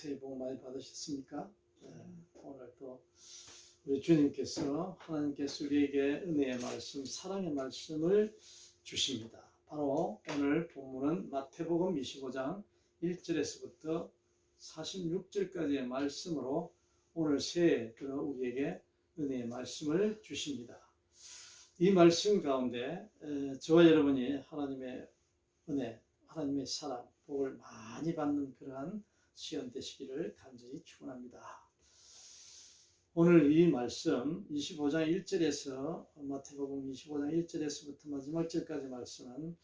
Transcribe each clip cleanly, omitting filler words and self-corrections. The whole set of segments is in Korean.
새해 복 많이 받으셨습니까? 오늘 또 우리 주님께서 하나님께서 우리에게 은혜의 말씀, 사랑의 말씀을 주십니다. 바로 오늘 본문은 마태복음 25장 1절에서부터 46절까지의 말씀으로 오늘 새해 우리에게 은혜의 말씀을 주십니다. 이 말씀 가운데 저와 여러분이 하나님의 은혜, 하나님의 사랑, 복을 많이 받는 그러한 시간 되시기를 간절히 축원합니다. 오늘 이 말씀 25장 1절에서 마태복음 25장 1절에서부터 마지막 절까지 말씀은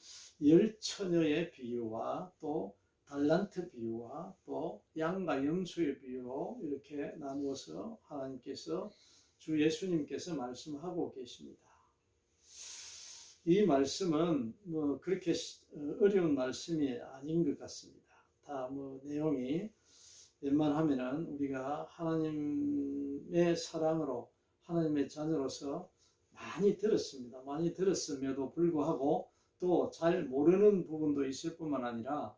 열 처녀의 비유와 또 달란트 비유와 또 양과 염소의 비유로 이렇게 나누어서 하나님께서 주 예수님께서 말씀하고 계십니다. 이 말씀은 그렇게 어려운 말씀이 아닌 것 같습니다. 다 내용이 웬만하면은 우리가 하나님의 사랑으로 하나님의 자녀로서 많이 들었습니다. 많이 들었음에도 불구하고 또 잘 모르는 부분도 있을 뿐만 아니라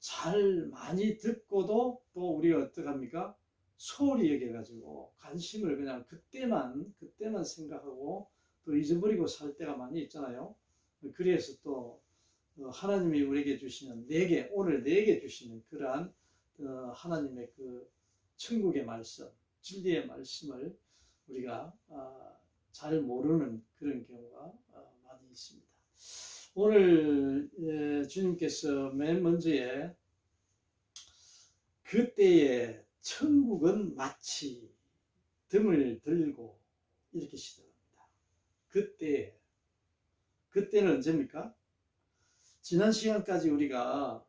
잘 많이 듣고도 또 우리가 어떡합니까? 소홀히 여겨가지고 관심을 그냥 그때만 생각하고 또 잊어버리고 살 때가 많이 있잖아요. 그래서 또 하나님이 우리에게 주시는 오늘 내게 주시는 그러한 하나님의 그 천국의 말씀, 진리의 말씀을 우리가 잘 모르는 그런 경우가 많이 있습니다. 오늘 주님께서 맨 먼저에 그때의 천국은 마치 등을 들고 이렇게 시작합니다. 그때는 언제입니까? 지난 시간까지 우리가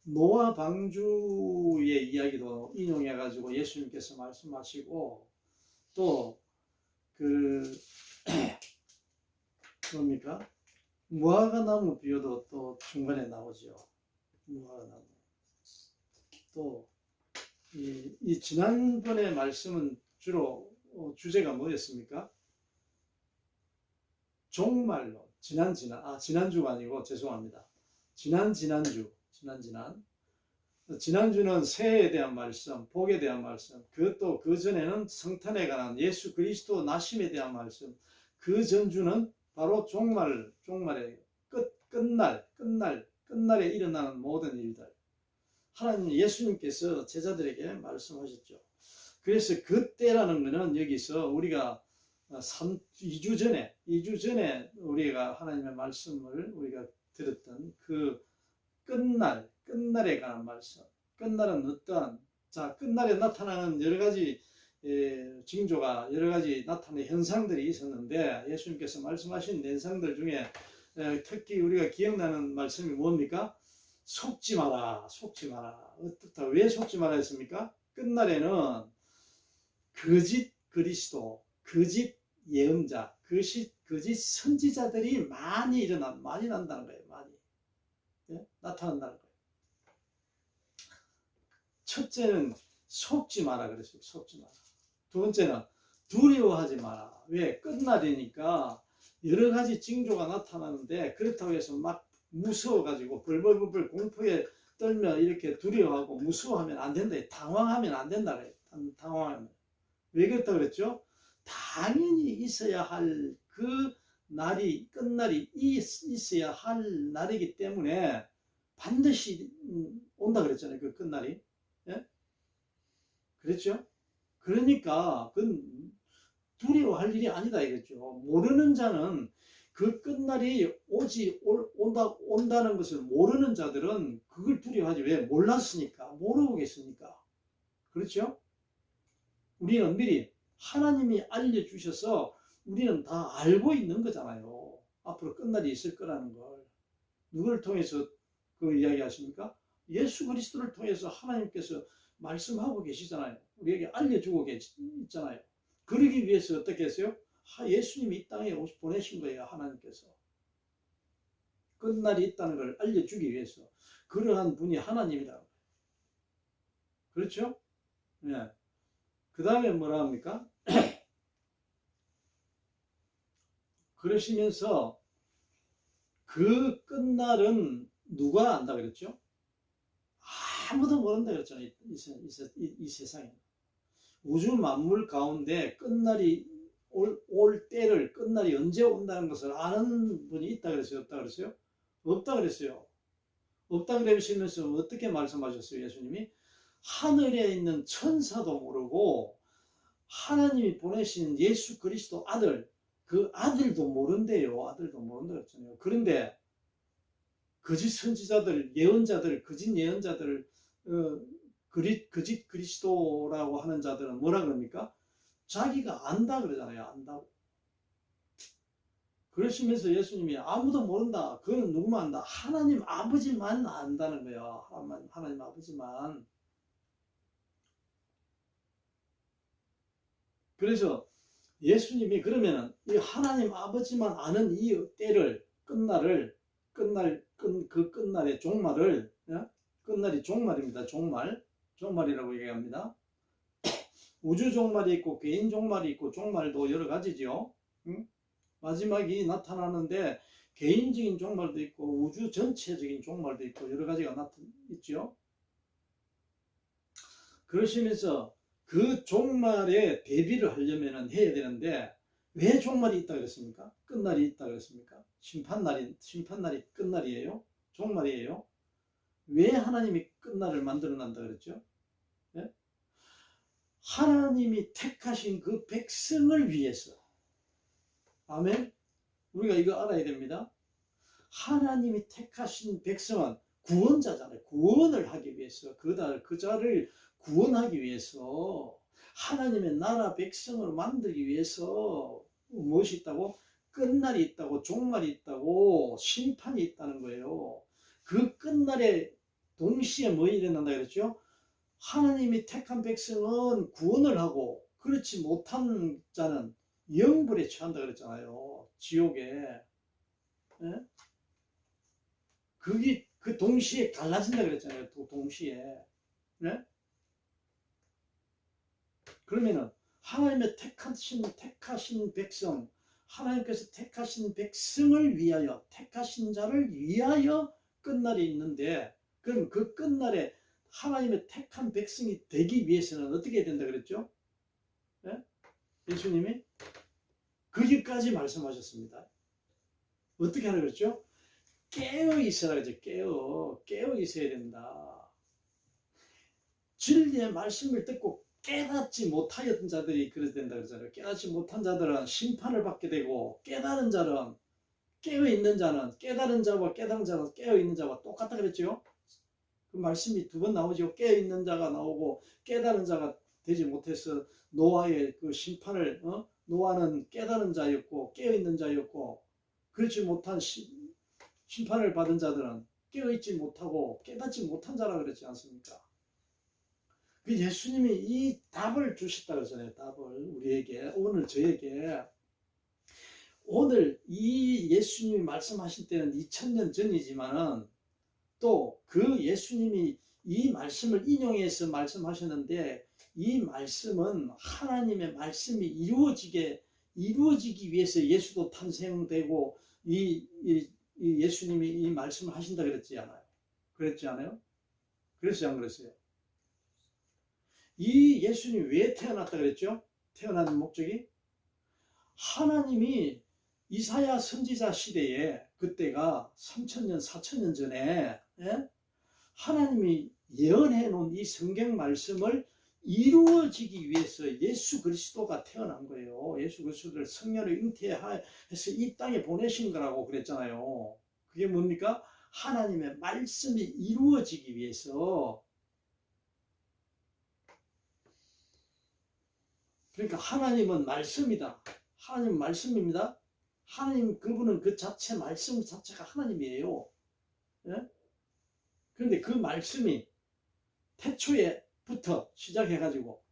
노아 방주의 이야기도 인용해가지고 예수님께서 말씀하시고 또 뭡니까? 무화과나무 비유도 또 중간에 나오죠. 무화과나무. 또 이 지난번에 말씀은 주로 주제가 뭐였습니까? 종말론. 지난주가 아니고 죄송합니다. 지난주는 새해에 대한 말씀, 복에 대한 말씀, 그것도 그 전에는 성탄에 관한 예수 그리스도 나심에 대한 말씀, 그 전주는 바로 종말의 끝날에 일어나는 모든 일들. 하나님 예수님께서 제자들에게 말씀하셨죠. 그래서 그때라는 것은 여기서 우리가 2주 전에 우리가 하나님의 말씀을 우리가 들었던 그 끝날에 관한 말씀. 끝날은 어떠한, 끝날에 나타나는 여러 가지 징조가, 여러 가지 나타나는 현상들이 있었는데 예수님께서 말씀하신 현상들 중에 특히 우리가 기억나는 말씀이 뭡니까? 속지 마라. 왜 속지 마라 했습니까? 끝날에는 거짓 그리스도, 거짓 예언자, 거짓 선지자들이 많이 난다는 거예요. 나타난다는 거예요. 첫째는 속지 마라 그랬어요. 속지 마라. 두 번째는 두려워하지 마라. 왜? 끝날이니까 여러 가지 징조가 나타나는데 그렇다고 해서 막 무서워가지고 벌벌벌 공포에 떨며 이렇게 두려워하고 무서워하면 안 된다. 당황하면 안 된다. 당황하면. 왜 그렇다고 그랬죠? 당연히 있어야 할 그 날이, 끝날이 있어야 할 날이기 때문에 반드시 온다 그랬잖아요. 그 끝날이. 예? 그랬죠? 그러니까 그건 두려워할 일이 아니다 이랬죠. 모르는 자는 그 끝날이 온다는 것을 모르는 자들은 그걸 두려워하지. 왜? 몰랐으니까, 모르겠으니까. 그렇죠? 우리는 미리 하나님이 알려주셔서 우리는 다 알고 있는 거잖아요. 앞으로 끝날이 있을 거라는 걸. 누구를 통해서 그 이야기 하십니까? 예수 그리스도를 통해서 하나님께서 말씀하고 계시잖아요. 우리에게 알려주고 있잖아요. 그러기 위해서 어떻게 했어요? 예수님이 이 땅에 보내신 거예요. 하나님께서. 끝날이 있다는 걸 알려주기 위해서. 그러한 분이 하나님이라고. 그렇죠? 네. 그 다음에 뭐라 합니까? 그러시면서 그 끝날은 누가 안다 그랬죠? 아무도 모른다 그랬잖아요. 이 세상에. 우주 만물 가운데 끝날이 올 때를, 끝날이 언제 온다는 것을 아는 분이 있다 그랬어요? 없다 그랬어요? 없다 그랬어요. 없다 그러시면서 어떻게 말씀하셨어요? 예수님이 하늘에 있는 천사도 모르고 하나님이 보내신 예수 그리스도 아들, 그 아들도 모른대요. 아들도 모른다 그랬잖아요. 그런데 거짓 선지자들, 예언자들, 거짓 예언자들, 거짓 그리스도라고 하는 자들은 뭐라 그럽니까? 자기가 안다 그러잖아요. 안다고. 그러시면서 예수님이 아무도 모른다. 그거는 누구만 안다. 하나님 아버지만 안다는 거예요. 하나님 아버지만. 그래서 예수님이 그러면은 이 하나님 아버지만 아는 이 때를, 그 끝날의 종말을, 끝날이 종말입니다. 종말이라고 얘기합니다. 우주 종말이 있고 개인 종말이 있고 종말도 여러 가지죠. 응? 마지막이 나타나는데 개인적인 종말도 있고 우주 전체적인 종말도 있고 여러 가지가 있죠. 그러시면서 그 종말에 대비를 하려면 해야 되는데 왜 종말이 있다 그랬습니까? 끝날이 있다 그랬습니까? 심판날이 끝날이에요? 종말이에요? 왜 하나님이 끝날을 만들어 놨다 그랬죠? 네? 하나님이 택하신 그 백성을 위해서. 아멘? 우리가 이거 알아야 됩니다. 하나님이 택하신 백성은 구원자잖아요. 구원을 하기 위해서, 그 자를 구원하기 위해서 하나님의 나라 백성을 만들기 위해서 무엇이 있다고? 끝날이 있다고, 종말이 있다고, 심판이 있다는 거예요. 그 끝날에 동시에 뭐 일어난다 그랬죠? 하나님이 택한 백성은 구원을 하고 그렇지 못한 자는 영불에 처한다 그랬잖아요. 지옥에. 예? 그게 그 동시에 갈라진다 그랬잖아요. 동시에. 네? 그러면은 하나님의 택하신 백성, 하나님께서 택하신 백성을 위하여, 택하신 자를 위하여 끝날이 있는데, 그럼 그 끝날에 하나님의 택한 백성이 되기 위해서는 어떻게 해야 된다 그랬죠? 네? 예수님이 거기까지 말씀하셨습니다. 어떻게 하라 그랬죠? 깨어 있어라 그랬죠. 깨어 있어야 된다. 진리의 말씀을 듣고 깨닫지 못하였던 자들이 그래야 된다 그러잖아요. 깨닫지 못한 자들은 심판을 받게 되고, 깨달은 자는, 깨어있는 자는, 깨달은 자와 깨달은 자는 깨어있는 자와 똑같다 그랬죠. 그 말씀이 두 번 나오죠. 깨어있는 자가 나오고 깨달은 자가 되지 못해서 노아의 그 심판을, 노아는 깨달은 자였고 깨어있는 자였고, 그렇지 못한 심판을 받은 자들은 깨어있지 못하고 깨닫지 못한 자라 그랬지 않습니까? 그 예수님이 이 답을 주셨다 그러잖아요. 답을 우리에게, 오늘 저에게. 오늘 이 예수님이 말씀하신 때는 2000년 전이지만은 또 그 예수님이 이 말씀을 인용해서 말씀하셨는데, 이 말씀은 하나님의 말씀이 이루어지기 위해서 예수도 탄생되고 이 예수님이 이 말씀을 하신다 그랬지 않아요? 그랬지 않아요? 그랬어요, 안 그랬어요? 이 예수님이 왜 태어났다 그랬죠? 태어난 목적이 하나님이 이사야 선지자 시대에, 그때가 3000년 4000년 전에, 예? 하나님이 예언해 놓은 이 성경 말씀을 이루어지기 위해서 예수 그리스도가 태어난 거예요. 예수 그리스도를 성령을 잉태해서 이 땅에 보내신 거라고 그랬잖아요. 그게 뭡니까? 하나님의 말씀이 이루어지기 위해서. 그러니까 하나님은 말씀이다. 하나님은 말씀입니다. 하나님, 그분은 그 자체, 말씀 자체가 하나님이에요. 예? 그런데 그 말씀이 태초에부터 시작해가지고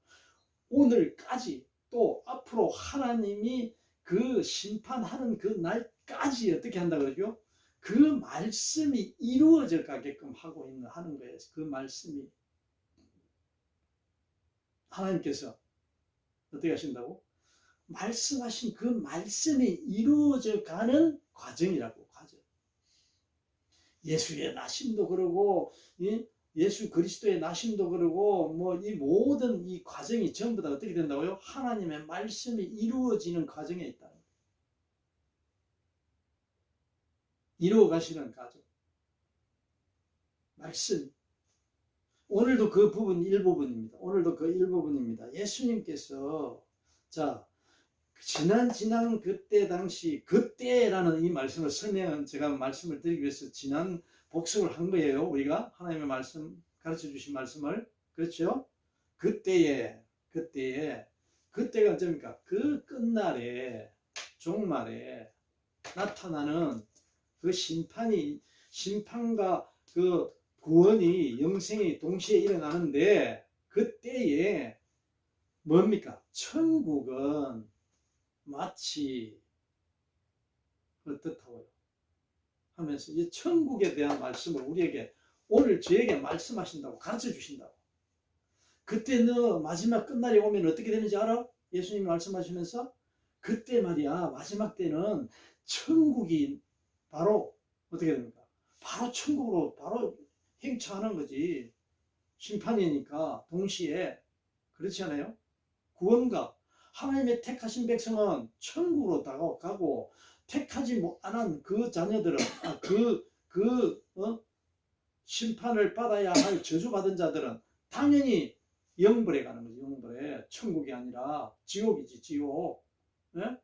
오늘까지, 또 앞으로 하나님이 그 심판하는 그 날까지 어떻게 한다 그러죠? 그 말씀이 이루어져 가게끔 하는 거예요. 그 말씀이. 하나님께서 어떻게 하신다고? 말씀하신 그 말씀이 이루어져 가는 과정이라고. 과정. 예수의 나심도 그러고, 예수 그리스도의 나심도 그러고 뭐 이 모든 이 과정이 전부 다 어떻게 된다고요? 하나님의 말씀이 이루어지는 과정에 있다. 이루어 가시는 과정. 말씀. 오늘도 그 부분 일부분입니다. 오늘도 그 일부분입니다. 예수님께서 자 지난 그때 당시 그때라는 이 말씀을 설명은 제가 말씀을 드리기 위해서 지난 복습을 한 거예요. 우리가 하나님의 말씀 가르쳐 주신 말씀을 그렇죠? 그때가 언제입니까? 그 끝날에 종말에 나타나는 그 심판과 그 구원이 영생이 동시에 일어나는데 그때에 뭡니까? 천국은 마치 어떻다고요? 하면서 이 천국에 대한 말씀을 우리에게 오늘 저에게 말씀하신다고 가르쳐 주신다고. 그때 너 마지막 끝날이 오면 어떻게 되는지 알아? 예수님이 말씀하시면서 그때 말이야 마지막 때는 천국이 바로 어떻게 됩니까? 바로 천국으로 바로 행차하는 거지. 심판이니까 동시에 그렇지 않아요? 구원과 하나님의 택하신 백성은 천국으로 가고 택하지 않은 그 자녀들은 심판을 받아야 할 저주받은 자들은 당연히 영벌에 가는 거지. 영벌에. 천국이 아니라 지옥이지. 지옥. 예?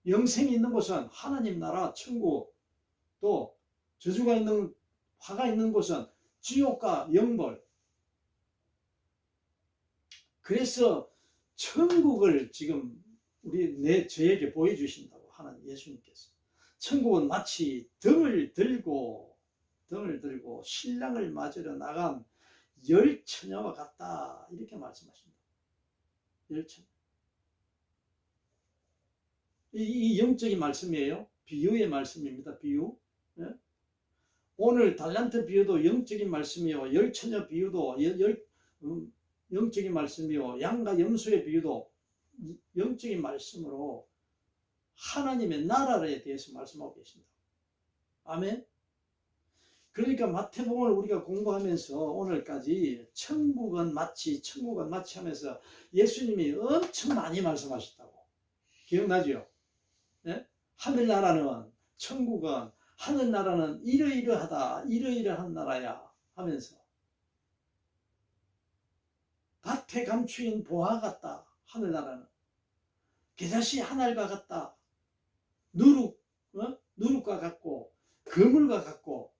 영생이 있는 곳은 하나님 나라 천국, 또 저주가 있는 화가 있는 곳은 지옥과 영벌. 그래서 천국을 지금 저에게 보여주신다고 하나님 예수님께서. 천국은 마치 등을 들고 신랑을 맞으러 나간 열 처녀와 같다 이렇게 말씀하십니다. 열 처녀. 이 영적인 말씀이에요. 비유의 말씀입니다. 비유. 예? 오늘 달란트 비유도 영적인 말씀이요. 열 처녀 비유도 영적인 말씀이요. 양과 염소의 비유도 영적인 말씀으로 하나님의 나라에 대해서 말씀하고 계십니다. 아멘. 그러니까 마태복음을 우리가 공부하면서 오늘까지 천국은 마치 하면서 예수님이 엄청 많이 말씀하셨다고. 기억나죠? 네? 하늘나라는 천국은 하늘나라는 이러이러한 나라야 하면서 밭에 감추인 보화 같다. 하늘나라는 겨자씨 하늘과 같다. 누룩과 같고 그물과 같고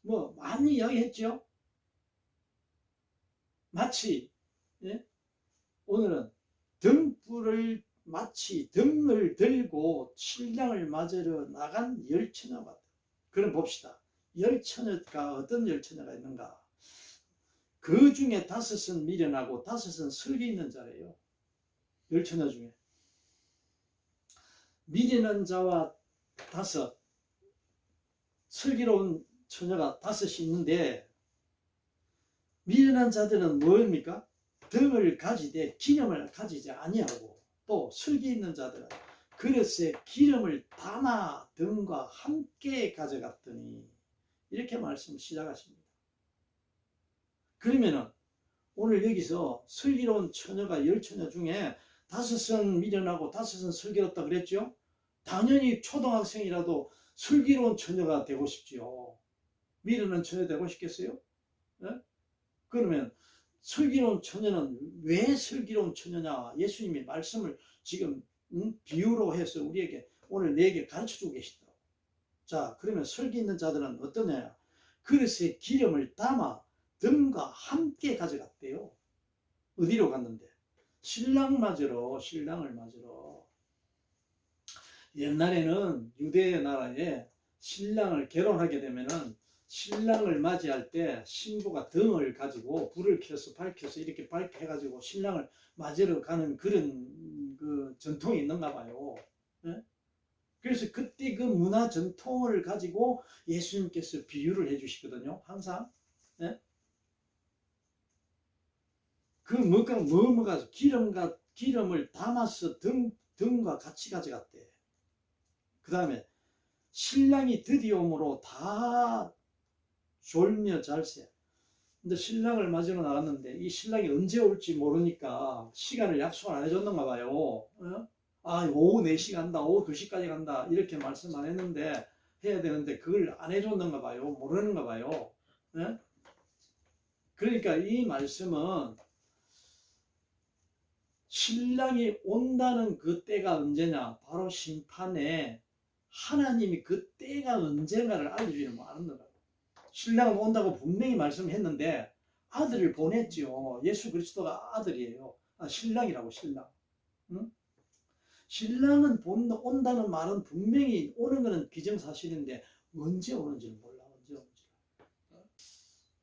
뭐 많이 이야기했죠. 마치 오늘은 마치 등을 들고 신랑을 맞으러 나간 열처녀 같다. 그럼 봅시다. 열처녀가 어떤 열처녀가 있는가? 그 중에 5은 미련하고 5은 슬기 있는 자래요. 열처녀 중에 미련한 자와 5, 슬기로운 처녀가 5이 있는데 미련한 자들은 뭐입니까? 등을 가지되 기름을 가지지 아니하고 또 슬기 있는 자들은 그릇에 기름을 담아 등과 함께 가져갔더니 이렇게 말씀 시작하십니다. 그러면은 오늘 여기서 슬기로운 처녀가 열처녀 중에 5은 미련하고 5은 슬기롭다 그랬죠? 당연히 초등학생이라도 슬기로운 처녀가 되고 싶지요. 미련한 처녀 되고 싶겠어요? 네? 그러면 슬기로운 처녀는 왜 슬기로운 처녀냐? 예수님이 말씀을 지금 비유로 해서 우리에게 오늘 내게 가르쳐주고 계시다. 자, 그러면 슬기 있는 자들은 어떠냐? 그릇에 기름을 담아 등과 함께 가져갔대요. 어디로 갔는데? 신랑을 맞으러. 옛날에는 유대 나라에 신랑을 결혼하게 되면은 신랑을 맞이할 때 신부가 등을 가지고 불을 켜서 밝혀서 이렇게 해가지고 신랑을 맞으러 가는 그런 그 전통이 있는가 봐요. 네? 그래서 그때 그 문화 전통을 가지고 예수님께서 비유를 해주시거든요. 항상. 네? 그 뭐가 기름을 담아서 등과 같이 가져갔대. 그 다음에 신랑이 드디어 오므로 다 졸며 잘세. 근데 신랑을 맞으러 나갔는데 이 신랑이 언제 올지 모르니까 시간을 약속을 안 해줬는가 봐요. 어? 아, 오후 4시 간다, 오후 2시까지 간다, 이렇게 말씀 안 했는데, 해야 되는데, 그걸 안 해줬는가 봐요. 모르는가 봐요. 예? 그러니까 이 말씀은 신랑이 온다는 그 때가 언제냐? 바로 심판에 하나님이 그 때가 언젠가를 알려주지 않았는 거예요. 신랑은 온다고 분명히 말씀했는데 아들을 보냈지요. 예수 그리스도가 아들이에요. 아, 신랑이라고 신랑. 응? 신랑은 온다는 말은 분명히 오는 것은 기정사실인데 언제 오는지는 몰라. 언제 오는지.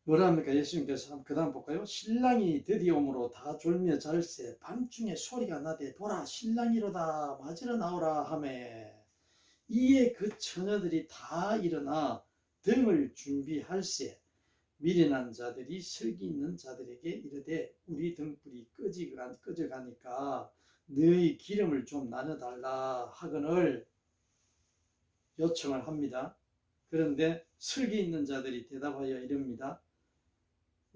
뭐라 합니까? 예수님께서 그 다음 볼까요? 신랑이 드디어 오므로 다 졸며 잘세 밤중에 소리가 나되 보라 신랑이로다 맞으러 나오라 하매 이에 그 처녀들이 다 일어나 등을 준비할세 미련한 자들이 슬기 있는 자들에게 이르되 우리 등불이 꺼져가니까 너희 기름을 좀 나눠달라 하거늘 요청을 합니다. 그런데 슬기 있는 자들이 대답하여 이릅니다.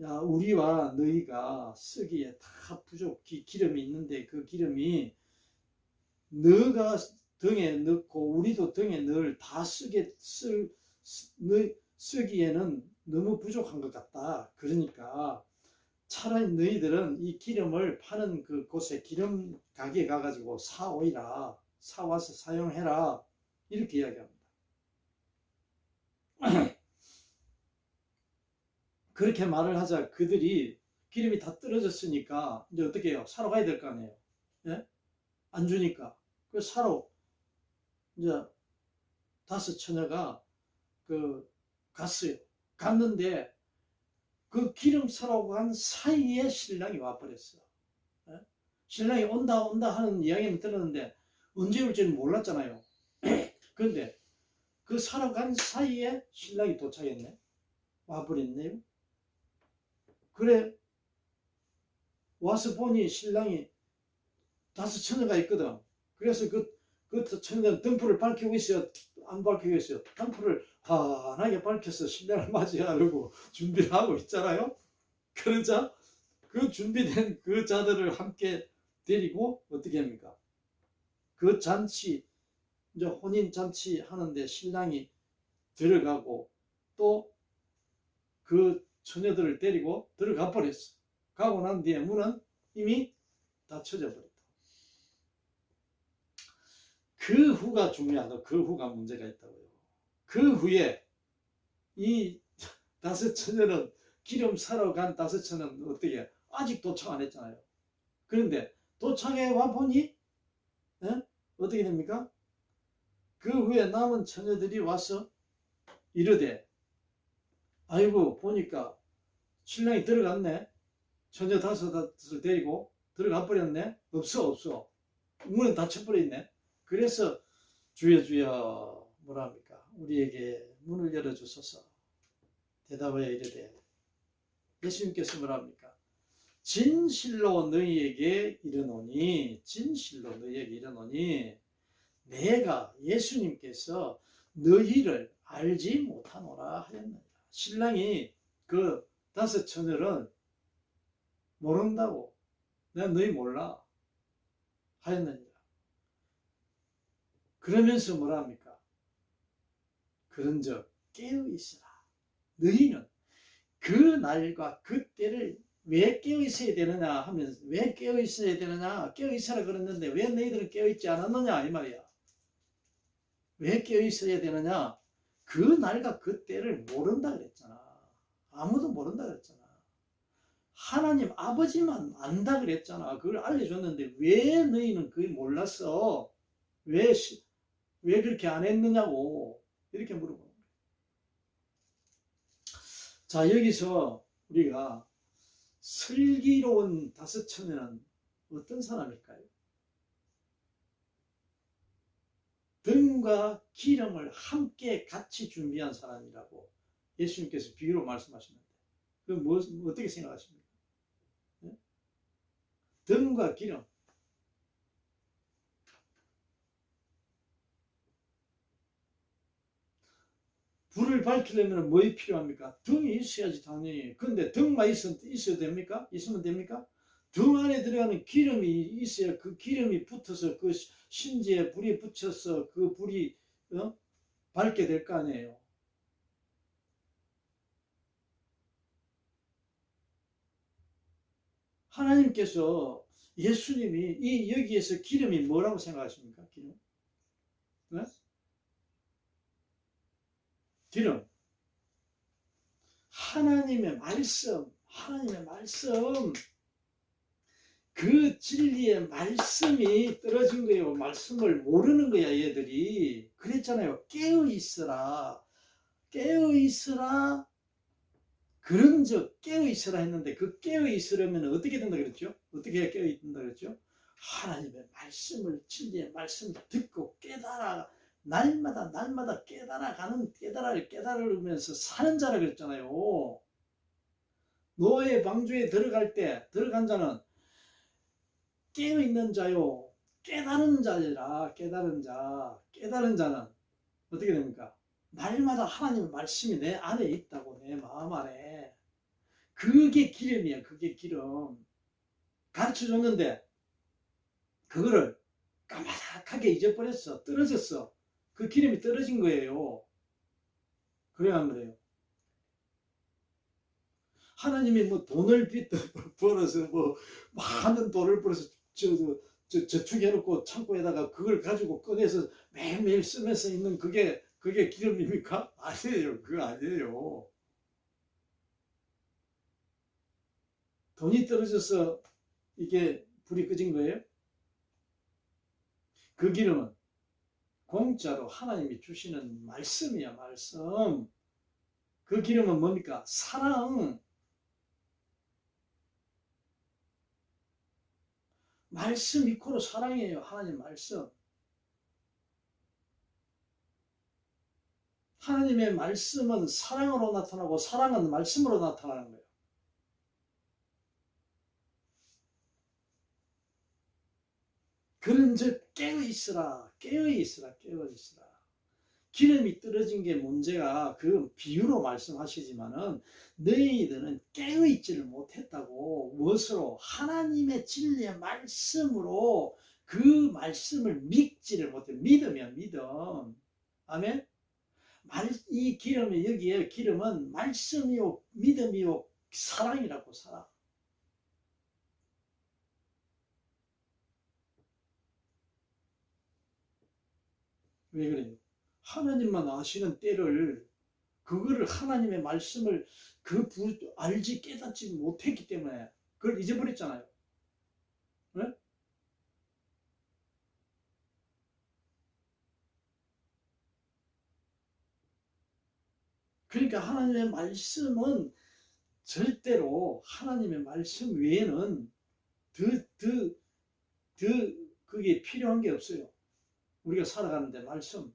야, 우리와 너희가 쓰기에 다 기름이 있는데 그 기름이 너가 등에 넣고 우리도 등에 넣을 다 쓰기에는 너무 부족한 것 같다. 그러니까 차라리 너희들은 이 기름을 파는 그 곳에 기름 가게에 가가지고 사오이라, 사와서 사용해라. 이렇게 이야기합니다. 그렇게 말을 하자 그들이 기름이 다 떨어졌으니까 이제 어떻게 해요? 사러 가야 될 거 아니에요. 예? 안 주니까. 그 사러 이제 5 처녀가 그 갔어요. 갔는데 그 기름 사러 간 사이에 신랑이 와버렸어. 예? 신랑이 온다 하는 이야기는 들었는데 언제 올지는 몰랐잖아요. 그런데 그 사러 간 사이에 신랑이 도착했네. 와버렸네요. 그래 와서 보니 신랑이 5 처녀가 있거든. 그래서 그 처녀는 등불을 밝히고 있어요. 안 밝히고 있어요. 등불을 환하게 밝혀서 신랑을 맞이하려고 준비를 하고 있잖아요. 그러자 그 준비된 그 자들을 함께 데리고 어떻게 합니까? 그 잔치, 이제 혼인 잔치 하는데 신랑이 들어가고 또 그 처녀들을 데리고 들어가 버렸어. 가고 난 뒤에 문은 이미 닫혀져 버렸다. 그 후가 중요하다. 그 후가 문제가 있다고요. 그 후에 이 5 처녀는 기름 사러 간 5 처녀는 어떻게 아직 도착 안 했잖아요. 그런데 도착해 와 보니 어떻게 됩니까? 그 후에 남은 처녀들이 와서 이르되 아이고 보니까 신랑이 들어갔네. 처녀 5을 데리고 들어가 버렸네. 없어. 문은 닫혀버렸네. 그래서 주여 뭐라 합니까? 우리에게 문을 열어주소서. 대답하여 이르되 예수님께서 뭐라 합니까? 진실로 너희에게 이르노니 내가 예수님께서 너희를 알지 못하노라 하였느니라. 신랑이 그 5 처녀를 모른다고 내가 너희 몰라 하였느니라. 그러면서 뭐라 합니까? 그런즉 깨어 있으라. 너희는 그 날과 그 때를 왜 깨어 있어야 되느냐 하면서 왜 깨어 있어야 되느냐 깨어 있으라 그랬는데 왜 너희들은 깨어 있지 않았느냐 이 말이야. 왜 깨어 있어야 되느냐? 그 날과 그 때를 모른다 그랬잖아. 아무도 모른다 그랬잖아. 하나님 아버지만 안다 그랬잖아. 그걸 알려줬는데 왜 너희는 그걸 몰랐어? 왜 그렇게 안 했느냐고 이렇게 물어보는 거예요. 자, 여기서 우리가 슬기로운 5 처녀는 어떤 사람일까요? 등과 기름을 함께 같이 준비한 사람이라고 예수님께서 비유로 말씀하시는데 그 어떻게 생각하십니까? 네? 등과 기름 불을 밝히려면 뭐가 필요합니까? 등이 있어야지 당연히. 근데 등만 있어야 됩니까? 있으면 됩니까? 등 안에 들어가는 기름이 있어야 그 기름이 붙어서 그 심지에 불이 붙여서 그 불이 밝게 될 거 아니에요. 하나님께서 예수님이 이 여기에서 기름이 뭐라고 생각하십니까? 기름? 네? 기름. 하나님의 말씀, 하나님의 말씀, 그 진리의 말씀이 떨어진 거예요. 말씀을 모르는 거야, 얘들이. 그랬잖아요. 깨어 있으라. 깨어 있으라. 그런즉 깨어 있으라 했는데 그 깨어 있으려면 어떻게 된다 그랬죠? 어떻게 깨어 있다 그랬죠? 하나님의 말씀을 진리의 말씀을 듣고 깨달아 날마다 날마다 깨달으면서 사는 자라 그랬잖아요. 노아의 방주에 들어갈 때 들어간 자는 깨어 있는 자요 깨달은 자라. 깨달은 자는 어떻게 됩니까? 날마다 하나님의 말씀이 내 안에 있다고. 내 마음 안에. 그게 기름이야. 그게 기름. 가르쳐줬는데 그거를 까마득하게 잊어버렸어. 떨어졌어. 그 기름이 떨어진 거예요. 그래야 한 거예요. 하나님이 뭐 돈을 벌어서 뭐 많은 돈을 벌어서 저축해놓고 창고에다가 그걸 가지고 꺼내서 매일매일 쓰면서 있는 그게 기름입니까? 아니에요. 그거 아니에요. 돈이 떨어져서 이게 불이 꺼진 거예요? 그 기름은 공짜로 하나님이 주시는 말씀이야. 말씀. 그 기름은 뭡니까? 사랑. 말씀 이코로 사랑이에요. 하나님 말씀. 하나님의 말씀은 사랑으로 나타나고 사랑은 말씀으로 나타나는 거예요. 그런즉 깨어있으라. 깨어있으라. 깨어있으라. 기름이 떨어진 게 문제가 그 비유로 말씀하시지만은 너희들은 깨어있지를 못했다고. 무엇으로? 하나님의 진리의 말씀으로 그 말씀을 믿지를 못해. 믿음이야. 믿음. 아멘. 이 기름이 여기에 기름은 말씀이요 믿음이요 사랑이라고. 사랑. 왜 그래요? 하나님만 아시는 때를 그거를 하나님의 말씀을 알지 깨닫지 못했기 때문에 그걸 잊어버렸잖아요. 네? 그러니까 하나님의 말씀은 절대로 하나님의 말씀 외에는 더 그게 필요한 게 없어요. 우리가 살아가는데 말씀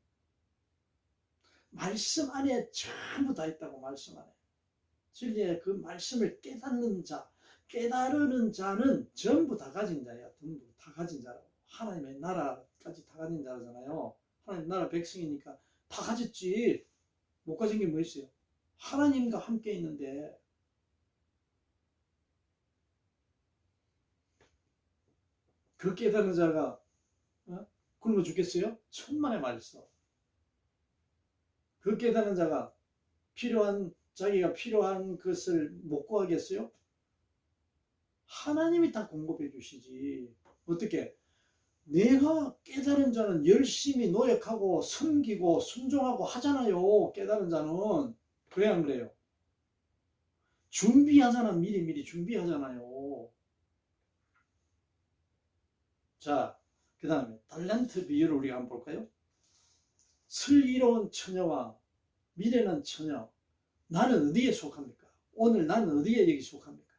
안에 전부 다 있다고. 말씀 안에 진리의 그 말씀을 깨닫는 자, 깨달으는 자는 전부 다 가진 자야. 전부 다 가진 자라고. 하나님의 나라까지 다 가진 자잖아요. 하나님 나라 백성이니까 다 가졌지. 못 가진 게 뭐 있어요? 하나님과 함께 있는데. 그 깨달은 자가 굶어 죽겠어요? 천만의 말씀. 그 깨달은 자가 자기가 필요한 것을 못 구하겠어요? 하나님이 다 공급해 주시지. 어떻게? 내가 깨달은 자는 열심히 노력하고 섬기고 순종하고 하잖아요. 깨달은 자는. 그래 안 그래요? 준비하잖아. 미리 준비하잖아요. 자, 그 다음에 달란트 비유를 우리가 한번 볼까요? 슬기로운 처녀와 미련한 처녀. 나는 어디에 속합니까? 오늘 나는 어디에 여기 속합니까?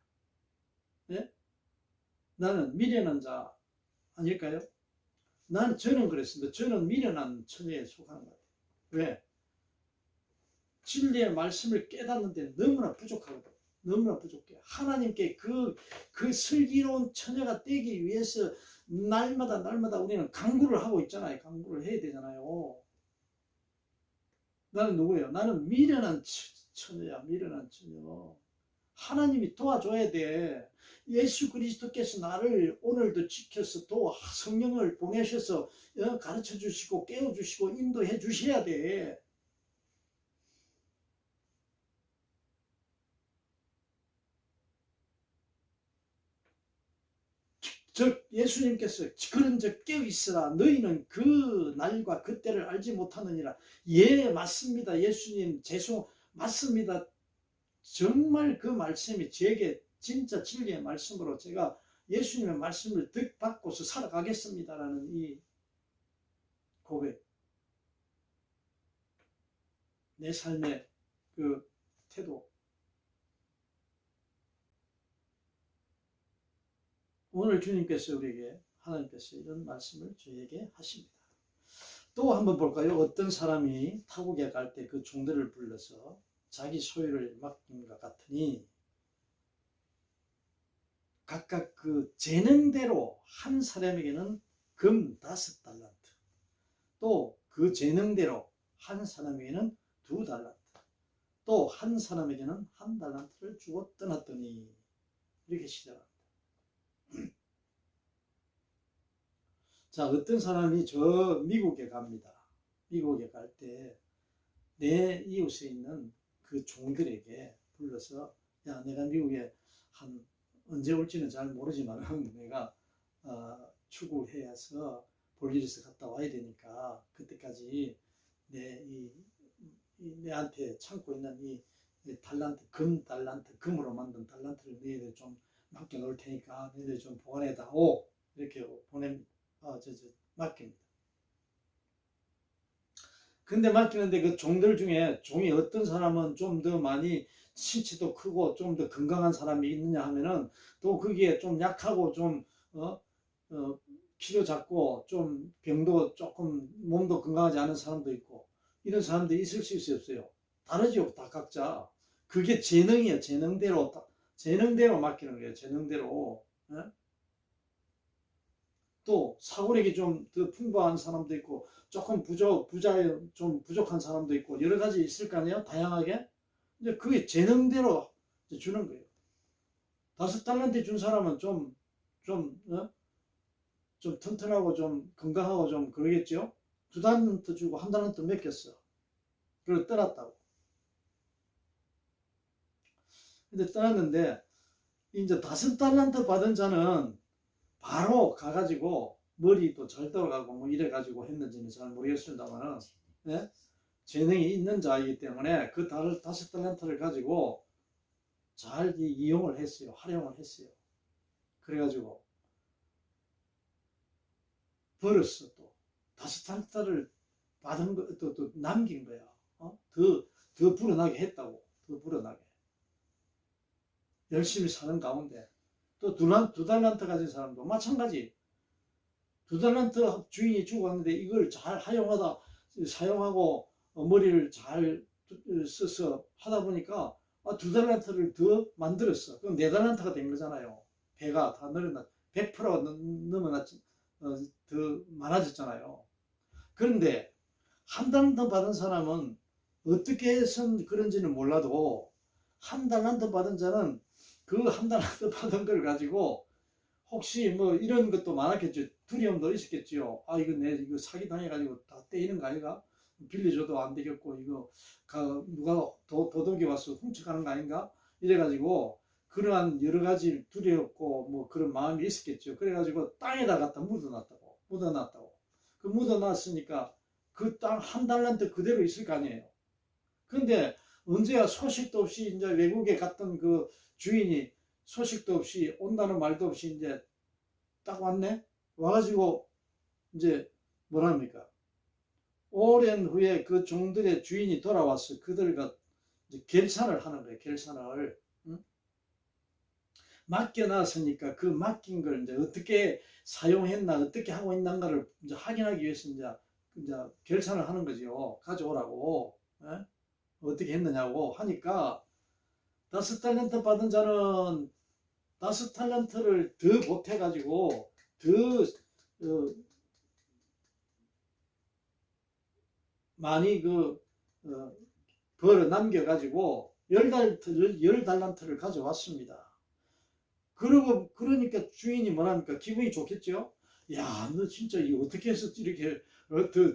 네? 나는 미련한 자 아닐까요? 저는 그랬습니다. 저는 미련한 처녀에 속하는 것 같아요. 왜? 진리의 말씀을 깨닫는데 너무나 부족하거든. 너무나 부족해. 하나님께 그 슬기로운 처녀가 되기 위해서 날마다 우리는 강구를 하고 있잖아요. 강구를 해야 되잖아요. 나는 누구예요? 나는 미련한 처녀야. 미련한 처녀. 하나님이 도와줘야 돼. 예수 그리스도께서 나를 오늘도 지켜서 또 성령을 보내셔서 가르쳐 주시고 깨워 주시고 인도해 주셔야 돼. 즉 예수님께서 그런즉 깨어 있으라 너희는 그 날과 그 때를 알지 못하느니라. 예, 맞습니다. 예수님 죄송 맞습니다. 정말 그 말씀이 제게 진짜 진리의 말씀으로 제가 예수님의 말씀을 득받고서 살아가겠습니다라는 이 고백, 내 삶의 그 태도. 오늘 주님께서 우리에게 하나님께서 이런 말씀을 저에게 하십니다. 또 한번 볼까요? 어떤 사람이 타국에 갈 때 그 종들을 불러서 자기 소유를 맡긴 것 같으니 각각 그 재능대로 한 사람에게는 금 5달란트, 또 그 재능대로 한 사람에게는 2달란트, 또 한 사람에게는 1달란트를 주고 떠났더니 이렇게 시작합니다. 자, 어떤 사람이 저 미국에 갑니다. 미국에 갈 때 내 이웃에 있는 그 종들에게 불러서 야, 내가 미국에 한 언제 올지는 잘 모르지만 내가 출국해서 볼 일이 있어 갔다 와야 되니까 그때까지 내한테 참고 있는 이 달란트, 금 달란트, 금으로 만든 달란트를 너희들 좀 맡겨 놓을 테니까 너희들 좀 보관해 다오. 이렇게 보냅니다. 맡깁니다. 근데 맡기는데 그 종들 중에 종이 어떤 사람은 좀 더 많이 신체도 크고 좀 더 건강한 사람이 있느냐 하면은 또 거기에 좀 약하고 좀 키도 작고 좀 병도 조금 몸도 건강하지 않은 사람도 있고 이런 사람들이 있을 수 없어요. 다르죠, 다 각자. 그게 재능이에요. 재능대로 맡기는 거예요. 재능대로. 또 사고력이 좀 더 풍부한 사람도 있고 조금 좀 부족한 사람도 있고 여러 가지 있을 거 아니에요. 다양하게. 이제 그게 재능대로 주는 거예요. 5달란트 준 사람은 좀 튼튼하고 좀 건강하고 좀 그러겠죠. 2달란트 주고 1달란트 맡겼어. 그리고 떠났다고. 근데 떠났는데 이제 5달란트 받은 자는 바로 가가지고 머리도 잘 돌아가고 뭐 이래가지고 했는지는 잘 모르겠습니다만은 네? 재능이 있는 자이기 때문에 그 5달란트를 가지고 잘 이용을 했어요. 활용을 했어요. 그래가지고 벌었어. 또 5달란트를 받은 거 또 남긴 거야. 더 불어나게 했다고. 더 불어나게 열심히 사는 가운데 또 2달란트 가진 사람도 마찬가지. 2달란트 주인이 주고 갔는데 이걸 잘 사용하고 머리를 잘 써서 하다 보니까 2달란트를 더 만들었어. 그럼 4달란트가 된 거잖아요. 배가 다 늘어났, 100% 넘어났, 더 많아졌잖아요. 그런데 1달란트 받은 사람은 어떻게 해서 그런지는 몰라도 1달란트 받은 자는 그 1달란트 받은 걸 가지고 혹시 뭐 이런 것도 많았겠죠. 두려움도 있었겠죠. 이거 사기 당해가지고 다 떼이는 거 아닌가? 빌려줘도 안 되겠고 이거 누가 도둑이 와서 훔쳐가는 거 아닌가? 이래가지고 그러한 여러 가지 두렵고 뭐 그런 마음이 있었겠죠. 그래가지고 땅에다 갖다 묻어놨다고. 그 묻어놨으니까 그 땅 1달란트 그대로 있을 거 아니에요. 근데 언제야 소식도 없이 이제 외국에 갔던 그 주인이 소식도 없이 온다는 말도 없이 이제 딱 왔네. 와가지고 이제 뭐랍니까? 오랜 후에 그 종들의 주인이 돌아와서 그들과 이제 결산을 하는 거예요. 결산을. 응? 맡겨놨으니까 그 맡긴 걸 이제 어떻게 사용했나, 어떻게 하고 있는가를 이제 확인하기 위해서 이제 결산을 하는 거죠. 가져오라고. 에? 어떻게 했느냐고 하니까 5달란트 받은 자는 5달란트를 더 보태가지고 더 많이 그 벌어 남겨가지고 10달란트를 가져왔습니다. 그러니까 주인이 뭐랍니까? 기분이 좋겠죠? 야, 너 진짜 이거 어떻게 해서 이렇게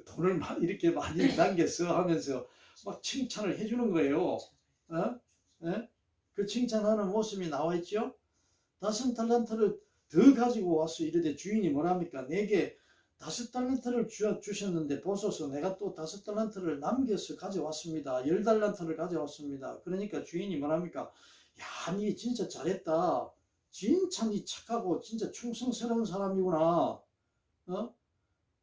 돈을 이렇게 많이 남겼어? 하면서 막 칭찬을 해주는 거예요. 어? 예? 그 칭찬하는 모습이 나와 있죠? 5달란트를 더 가지고 와서 이르되 주인이 뭐랍니까? 내게 5달란트를 주셨는데 보소서 내가 또 5달란트를 남겨서 가져왔습니다. 10달란트를 가져왔습니다. 그러니까 주인이 뭐랍니까? 야, 니 진짜 잘했다. 진짜 니 착하고 진짜 충성스러운 사람이구나. 어?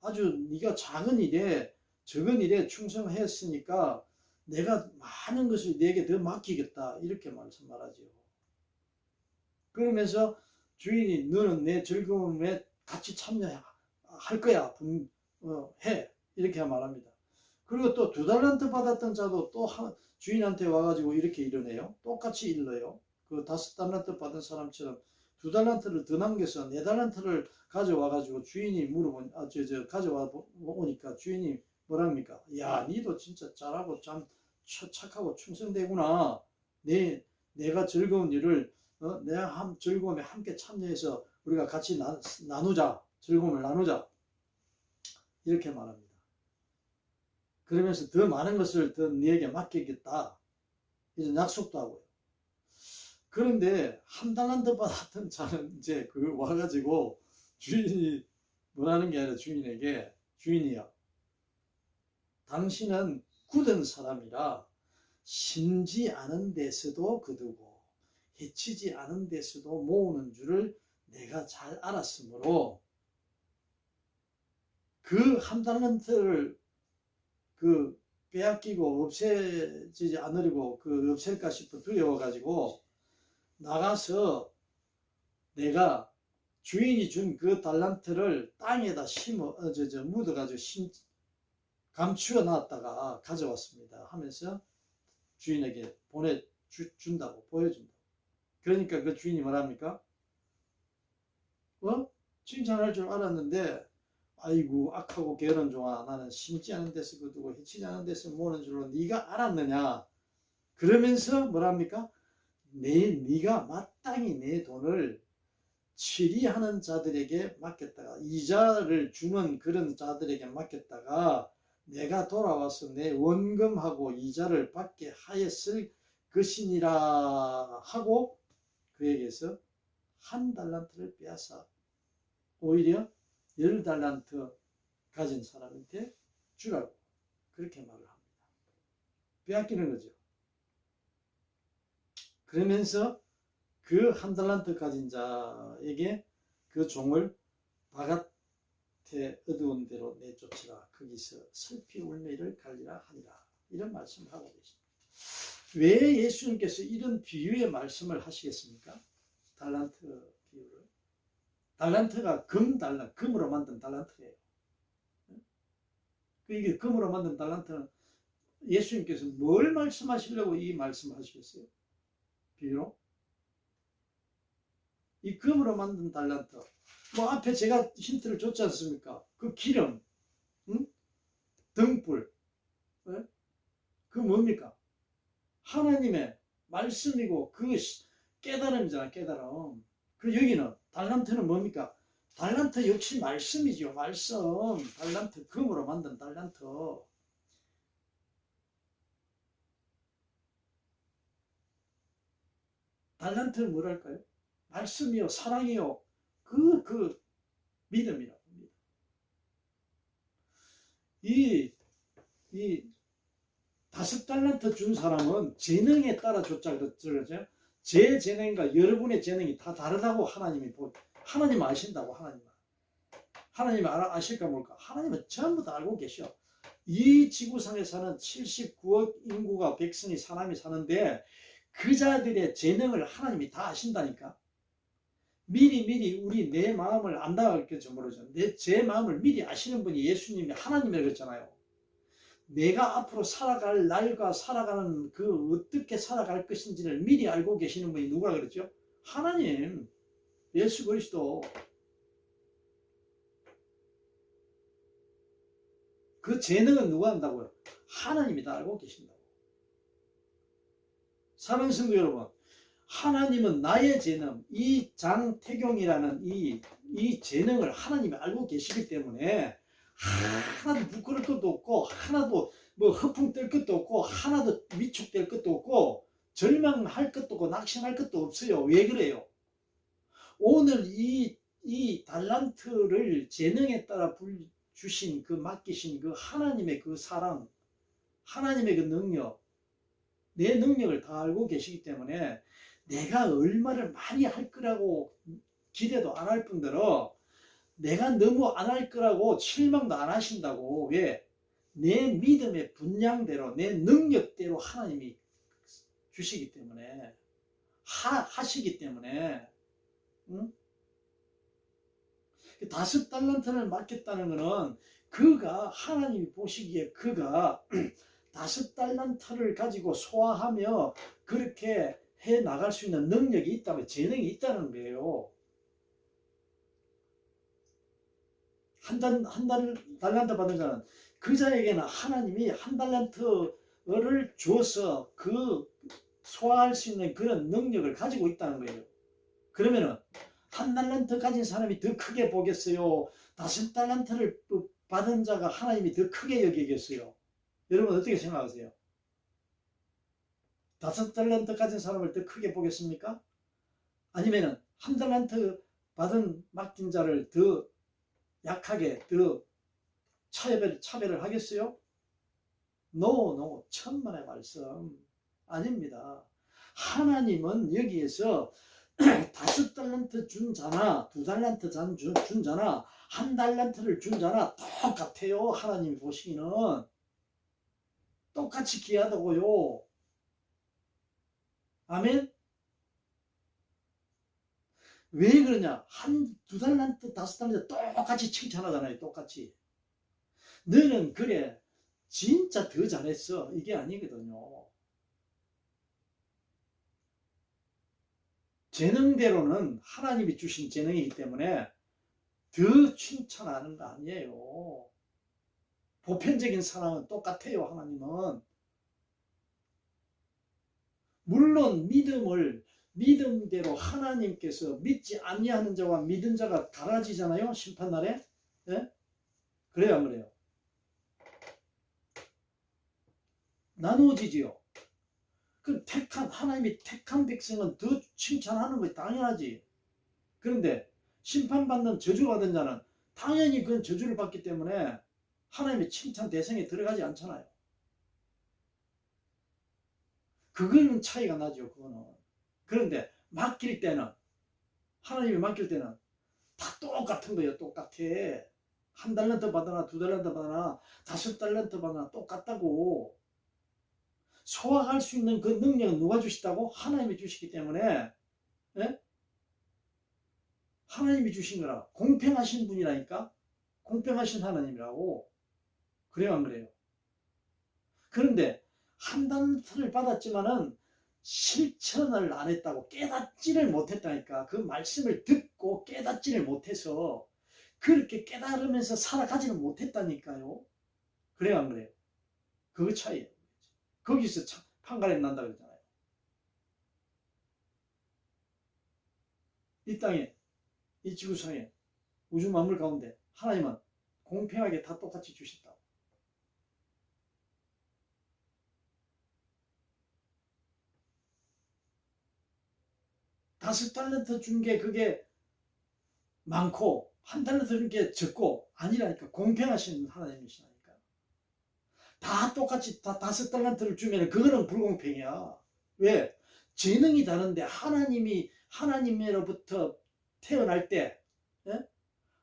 아주 네가 적은 일에 충성했으니까 내가 많은 것을 네게 더 맡기겠다. 이렇게 말하죠. 그러면서 주인이 너는 내 즐거움에 같이 참여할 거야. 해. 이렇게 말합니다. 그리고 또 2달란트 받았던 자도 또 주인한테 와가지고 이렇게 이러네요. 똑같이 일러요. 그 5달란트 받은 사람처럼 2달란트를 더 남겨서 4달란트를 가져와가지고 주인이 가져와 보니까 주인이 뭐랍니까? 야, 니도 진짜 잘하고 참 착하고 충성되구나. 내가 즐거운 일을 내가 즐거움에 함께 참여해서 우리가 같이 나누자. 즐거움을 나누자. 이렇게 말합니다. 그러면서 더 많은 것을 더 너에게 맡기겠다. 이런 약속도 하고요. 그런데 1달란트 받았던 자는 이제 와가지고 주인이 뭐라는 게 아니라 주인이야. 당신은 굳은 사람이라 심지 않은 데서도 거두고 해치지 않은 데서도 모으는 줄을 내가 잘 알았으므로 그 1달란트를 빼앗기고 없애지지 않으려고 없앨까 싶어 두려워가지고 나가서 내가 주인이 준 그 달란트를 땅에다 묻어가지고 감추어 놨다가 가져왔습니다 하면서 주인에게 보여준다고. 그러니까 그 주인이 뭐랍니까? 칭찬할 줄 알았는데 아이고 악하고 게으른 종아 나는 심지 않은 데서 거두고 해치지 않은 데서 모으는 줄로 네가 알았느냐. 그러면서 뭐랍니까? 네가 마땅히 내 돈을 취리하는 자들에게 맡겼다가 이자를 주는 그런 자들에게 맡겼다가 내가 돌아와서 내 원금하고 이자를 받게 하였을 것이니라 하고 그에게서 1달란트를 빼앗아 오히려 10달란트 가진 사람한테 주라고 그렇게 말을 합니다. 빼앗기는 거죠. 그러면서 그 1달란트 가진 자에게 그 종을 바깥에 어두운 데로 내쫓으라. 거기서 슬피 울매를 갈리라 하니라. 이런 말씀을 하고 계십니다. 왜 예수님께서 이런 비유의 말씀을 하시겠습니까? 달란트 비유를. 달란트가 금으로 만든 달란트예요. 이게 금으로 만든 달란트는 예수님께서 뭘 말씀하시려고 이 말씀을 하시겠어요? 비유로? 이 금으로 만든 달란트. 앞에 제가 힌트를 줬지 않습니까? 그 기름, 등불, 그 뭡니까? 하나님의 말씀이고 그 깨달음이잖아, 깨달음. 그 여기는 달란트는 뭡니까? 달란트 역시 말씀이죠, 말씀. 달란트, 금으로 만든 달란트. 달란트는 뭐랄까요? 말씀이요, 사랑이요, 그 믿음이라고 합니다. 이 5달란트 준 사람은 재능에 따라 줬자 그러죠. 제 재능과 여러분의 재능이 다 다르다고 하나님 아신다고. 하나님 아실까 뭘까? 하나님은 전부 다 알고 계셔. 이 지구상에 사는 79억 인구가 백성이 사람이 사는데 그 자들의 재능을 하나님이 다 아신다니까. 미리 우리 내 마음을 안다고 그랬죠. 모르죠. 제 마음을 미리 아시는 분이 예수님이 하나님이라고 그랬잖아요. 내가 앞으로 살아갈 날과 살아가는 어떻게 살아갈 것인지를 미리 알고 계시는 분이 누가 그랬죠? 하나님, 예수 그리스도. 그 재능은 누가 한다고요? 하나님이 다 알고 계신다고. 사랑하는 성도 여러분, 하나님은 나의 재능, 이 장태경이라는 이 재능을 하나님이 알고 계시기 때문에 하나도 부끄러울 것도 없고, 하나도 뭐 허풍 뜰 것도 없고, 하나도 위축될 것도 없고, 절망할 것도 없고, 낙심할 것도 없어요. 왜 그래요? 오늘 이 달란트를 재능에 따라 주신 그 맡기신 그 하나님의 그 사랑, 하나님의 그 능력, 내 능력을 다 알고 계시기 때문에 내가 얼마를 많이 할 거라고 기대도 안 할 뿐더러 내가 너무 안 할 거라고 실망도 안 하신다고. 왜? 내 믿음의 분량대로, 내 능력대로 하나님이 주시기 때문에, 하시기 때문에, 응? 5달란트를 맡겼다는 것은 그가 하나님이 보시기에 그가 5달란트를 가지고 소화하며 그렇게 해 나갈 수 있는 능력이 있다면, 재능이 있다는 거예요. 한 달란트 받은 자는 그 자에게는 하나님이 1달란트를 주어서 그 소화할 수 있는 그런 능력을 가지고 있다는 거예요. 그러면은 1달란트 가진 사람이 더 크게 보겠어요? 5달란트를 받은 자가 하나님이 더 크게 여기겠어요? 여러분 어떻게 생각하세요? 5달란트 가진 사람을 더 크게 보겠습니까? 아니면은 1달란트 받은 맡긴 자를 더 약하게, 더 차별을 하겠어요? No, 천만의 말씀 아닙니다. 하나님은 여기에서 5달란트 준 자나 2달란트 준 자나 1달란트를 준 자나 똑같아요. 하나님이 보시기는 똑같이 귀하다고요. 아멘. 왜 그러냐? 2달란트 5달란트 똑같이 칭찬하잖아요. 똑같이. 너는 그래 진짜 더 잘했어, 이게 아니거든요. 재능대로는 하나님이 주신 재능이기 때문에 더 칭찬하는 거 아니에요. 보편적인 사랑은 똑같아요. 하나님은 물론 믿음대로 하나님께서 믿지 아니하는 자와 믿은 자가 갈라지잖아요. 심판날에. 네? 그래요, 안 그래요? 나누어지지요. 그 하나님이 택한 백성은 더 칭찬하는 거 당연하지. 그런데 심판받는 저주받은 자는 당연히 그건 저주를 받기 때문에 하나님의 칭찬 대상에 들어가지 않잖아요. 그거는 차이가 나죠. 그거는. 그런데 하나님이 맡길 때는 다 똑같은 거예요. 똑같아. 1달란트 받아나 2달란트 받아나 5달란트 받아나 똑같다고. 소화할 수 있는 그 능력은 누가 주시다고? 하나님이 주시기 때문에, 예? 하나님이 주신 거라. 공평하신 분이라니까. 공평하신 하나님이라고. 그래요, 안 그래요? 그런데 1달란트를 받았지만은 실천을 안 했다고, 깨닫지를 못했다니까. 그 말씀을 듣고 깨닫지를 못해서 그렇게 깨달으면서 살아가지는 못했다니까요. 그래요, 안 그래요? 그거 차이예요. 거기서 판가름 난다 그러잖아요. 이 땅에, 이 지구상에, 우주 만물 가운데 하나님은 공평하게 다 똑같이 주셨다. 다섯 달란트 준 게 그게 많고 1달란트 준 게 적고 아니라니까. 공평하신 하나님이시라니까. 다 똑같이 다 5달란트를 주면 그거는 불공평이야. 왜? 재능이 다른데 하나님으로부터 태어날 때, 예?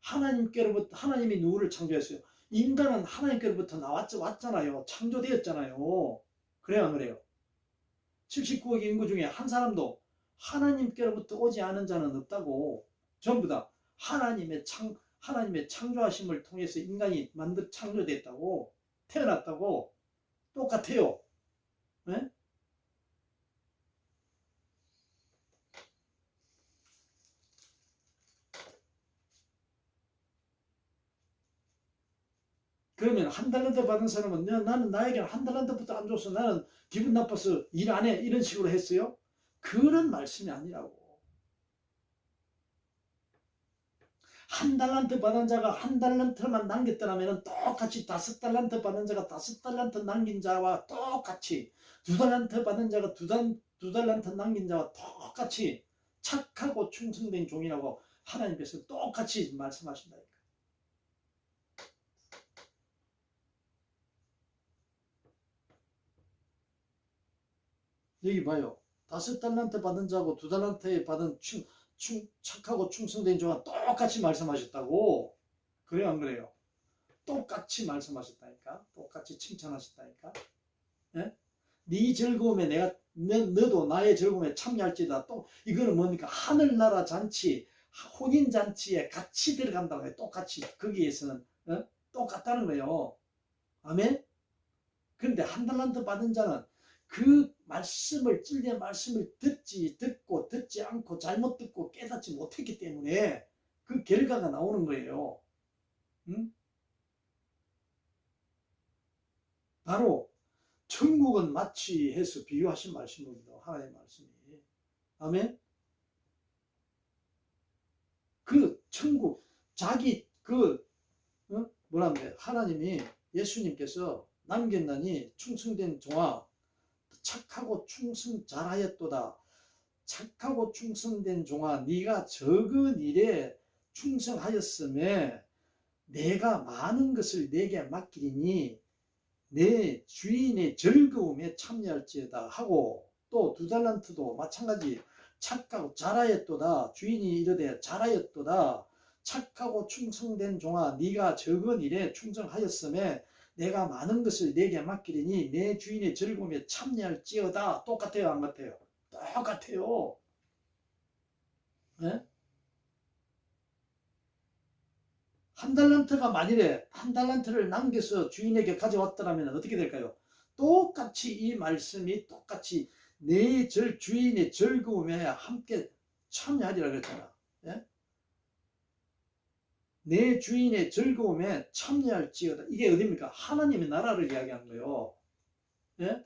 하나님이 누구를 창조했어요? 인간은 하나님께로부터 왔잖아요. 창조되었잖아요. 그래요, 안 그래요? 79억 인구 중에 한 사람도 하나님께로부터 오지 않은 자는 없다고. 전부 다 하나님의 창조하심을 통해서 인간이 창조됐다고, 태어났다고. 똑같아요. 네? 그러면 한 달란트 받은 사람은 나는 나에게는 한 달란트부터 안 줘서 나는 기분 나빠서 일 안 해. 이런 식으로 했어요. 그런 말씀이 아니라고. 한 달란트 받은 자가 한 달란트만 남겼더라면 똑같이 5달란트 받은 자가 5달란트 남긴 자와 똑같이 두 달란트 받은 자가 두 달란트 남긴 자와 똑같이 착하고 충성된 종이라고 하나님께서 똑같이 말씀하신다니까. 여기 봐요. 5달란트 받은 자고 2달란트에 받은 착하고 충성된 종과 똑같이 말씀하셨다고. 그래요, 안 그래요? 똑같이 말씀하셨다니까. 똑같이 칭찬하셨다니까. 예? 네 즐거움에 너도 나의 즐거움에 참여할지다. 또 이거는 뭡니까? 하늘나라 잔치, 혼인 잔치에 같이 들어간다고 해요. 똑같이 거기에서는 똑같다는 거예요. 아멘. 그런데 한 달란트 받은 자는 그 말씀을 진리의 말씀을 듣고 듣지 않고 잘못 듣고 깨닫지 못했기 때문에 그 결과가 나오는 거예요. 응? 바로 천국은 마치 해서 비유하신 말씀입니다. 하나님의 말씀이. 아멘. 그 천국 자기 뭐라면 하나님이 예수님께서 남겼나니 충성된 종아 착하고 충성 잘하였도다. 착하고 충성된 종아 네가 적은 일에 충성하였음에 내가 많은 것을 내게 맡기리니 내 주인의 즐거움에 참여할지어다 하고 또 2달란트도 마찬가지 착하고 잘하였도다. 주인이 이르되 잘하였도다. 착하고 충성된 종아 네가 적은 일에 충성하였음에 내가 많은 것을 내게 맡기리니 내 주인의 즐거움에 참여할지어다. 똑같아요, 안 같아요? 똑같아요. 네? 한 달란트가 만일에 한 달란트를 남겨서 주인에게 가져왔더라면 어떻게 될까요? 똑같이 이 말씀이 똑같이 내 주인의 즐거움에 함께 참여하리라 그랬잖아. 예? 내 주인의 즐거움에 참여할지어다. 이게 어디입니까? 하나님의 나라를 이야기하는 거예요. 예?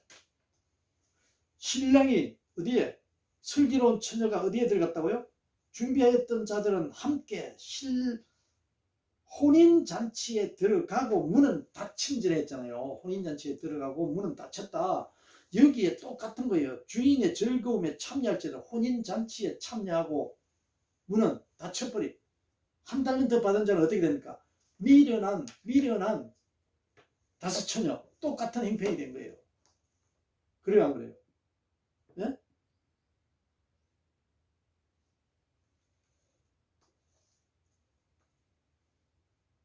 신랑이 어디에? 슬기로운 처녀가 어디에 들어갔다고요? 준비하였던 자들은 함께 혼인잔치에 들어가고 문은 닫힌지라 했잖아요. 혼인잔치에 들어가고 문은 닫혔다. 여기에 똑같은 거예요. 주인의 즐거움에 참여할지라 혼인잔치에 참여하고 문은 닫혀버리. 한 달란트 받은 자는 어떻게 됩니까? 미련한 5처녀 똑같은 행편이 된 거예요. 그래요, 안 그래요? 네?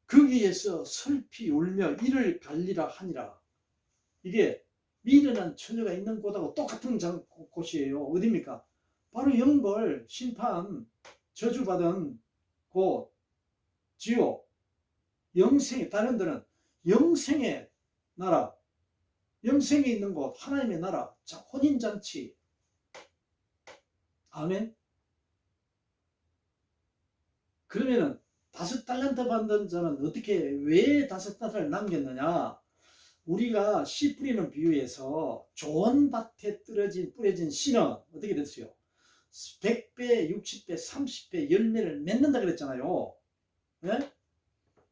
거기에서 슬피 울며 이를 갈리라 하니라. 이게 미련한 처녀가 있는 곳하고 똑같은 곳이에요. 어디입니까? 바로 영벌 심판 저주받은 곳 지옥 영생. 다른 데는 영생의 나라, 영생에 있는 곳, 하나님의 나라, 혼인잔치. 아멘. 그러면은 5달란트 받는 자는 어떻게 왜 5달란트를 남겼느냐? 우리가 씨 뿌리는 비유에서 좋은 밭에 뿌려진 씨는 어떻게 됐어요? 100배, 60배, 30배 열매를 맺는다 그랬잖아요. 네?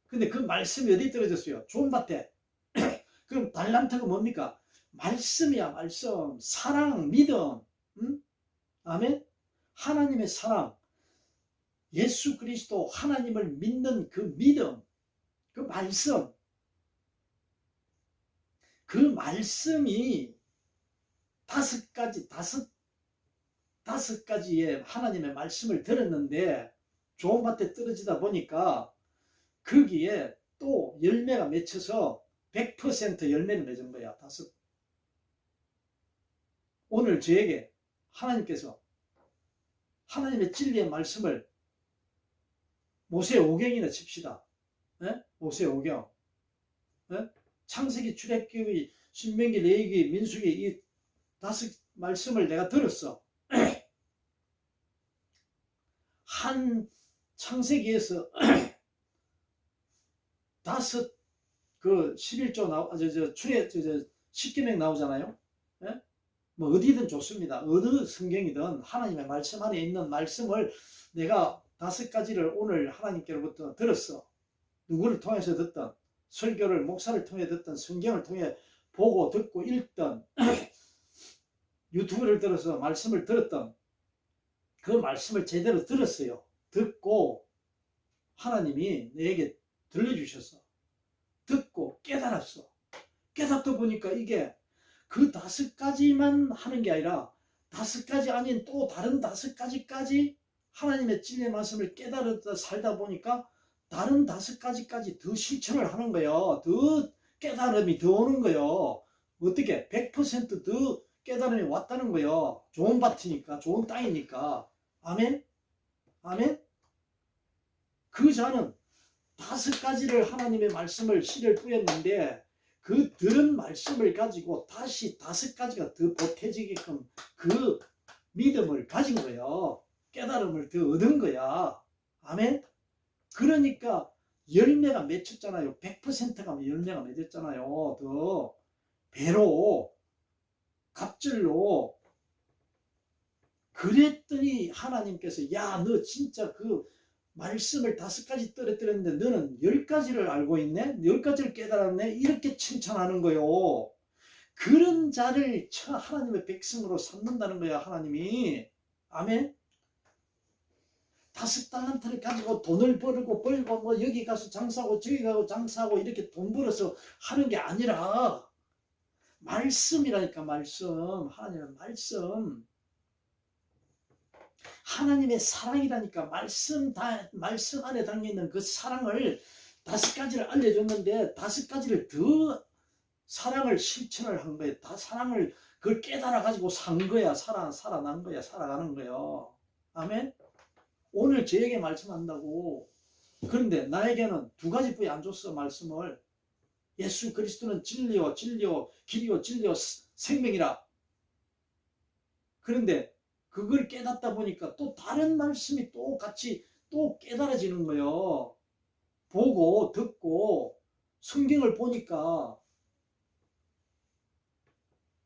근데 그 말씀이 어디에 떨어졌어요? 좋은 밭에. 그럼 달란트가 뭡니까? 말씀이야, 말씀. 사랑, 믿음. 응? 아멘? 하나님의 사랑. 예수 그리스도 하나님을 믿는 그 믿음. 그 말씀. 그 말씀이 다섯 가지의 하나님의 말씀을 들었는데 좋은 밭에 떨어지다 보니까 거기에 또 열매가 맺혀서 100% 열매를 맺은 거야. 오늘 저에게 하나님께서 하나님의 진리의 말씀을 모세오경이나 칩시다. 네? 모세오경. 네? 창세기, 출애굽기, 신명기, 레위기, 민수기 이 5 말씀을 내가 들었어. 한 창세기에서 5 그 11조 십계명 나오잖아요. 예? 뭐 어디든 좋습니다. 어느 성경이든 하나님의 말씀 안에 있는 말씀을 내가 5가지를 오늘 하나님께로부터 들었어. 누구를 통해서 듣든 설교를 목사를 통해 듣든 성경을 통해 보고 듣고 읽든 유튜브를 들어서 말씀을 들었던 그 말씀을 제대로 들었어요. 듣고 하나님이 내게 들려주셨어. 듣고 깨달았어. 깨닫다 보니까 이게 그 5가지만 하는 게 아니라 5가지 아닌 또 다른 5가지까지 하나님의 진리의 말씀을 깨달았다 살다 보니까 다른 5가지까지 더 실천을 하는 거예요. 더 깨달음이 더 오는 거예요. 어떻게? 100%더 깨달음이 왔다는 거예요. 좋은 밭이니까, 좋은 땅이니까. 아멘? 아멘? 그 자는 5가지를 하나님의 말씀을 씨를 뿌렸는데 그 들은 말씀을 가지고 다시 5가지가 더 보태지게끔 그 믿음을 가진 거예요. 깨달음을 더 얻은 거야. 아멘? 그러니까 열매가 맺혔잖아요. 100%가 열매가 맺었잖아요. 더 배로 갑절로. 그랬더니 하나님께서 야, 너 진짜 그 말씀을 5가지 떨어뜨렸는데 너는 10가지를 알고 있네? 10가지를 깨달았네? 이렇게 칭찬하는 거요. 그런 자를 하나님의 백성으로 삼는다는 거야, 하나님이. 아멘? 5달란트를 가지고 돈을 벌고 뭐 여기 가서 장사하고 저기 가서 장사하고 이렇게 돈 벌어서 하는 게 아니라 말씀이라니까. 말씀. 하나님의 말씀. 하나님의 사랑이라니까. 말씀 안에 담겨있는 그 사랑을 5가지를 알려줬는데 5가지를 더 사랑을 실천을 한 거예요. 다 사랑을 그걸 깨달아 가지고 산 거야. 살아난 거야. 살아가는 거예요. 아멘. 오늘 저에게 말씀한다고. 그런데 나에게는 2가지뿐이 안 줬어. 말씀을. 예수 그리스도는 진리요 길이요 진리요 생명이라. 그런데 그걸 깨닫다 보니까 또 다른 말씀이 또 같이 또 깨달아지는 거예요. 보고 듣고 성경을 보니까.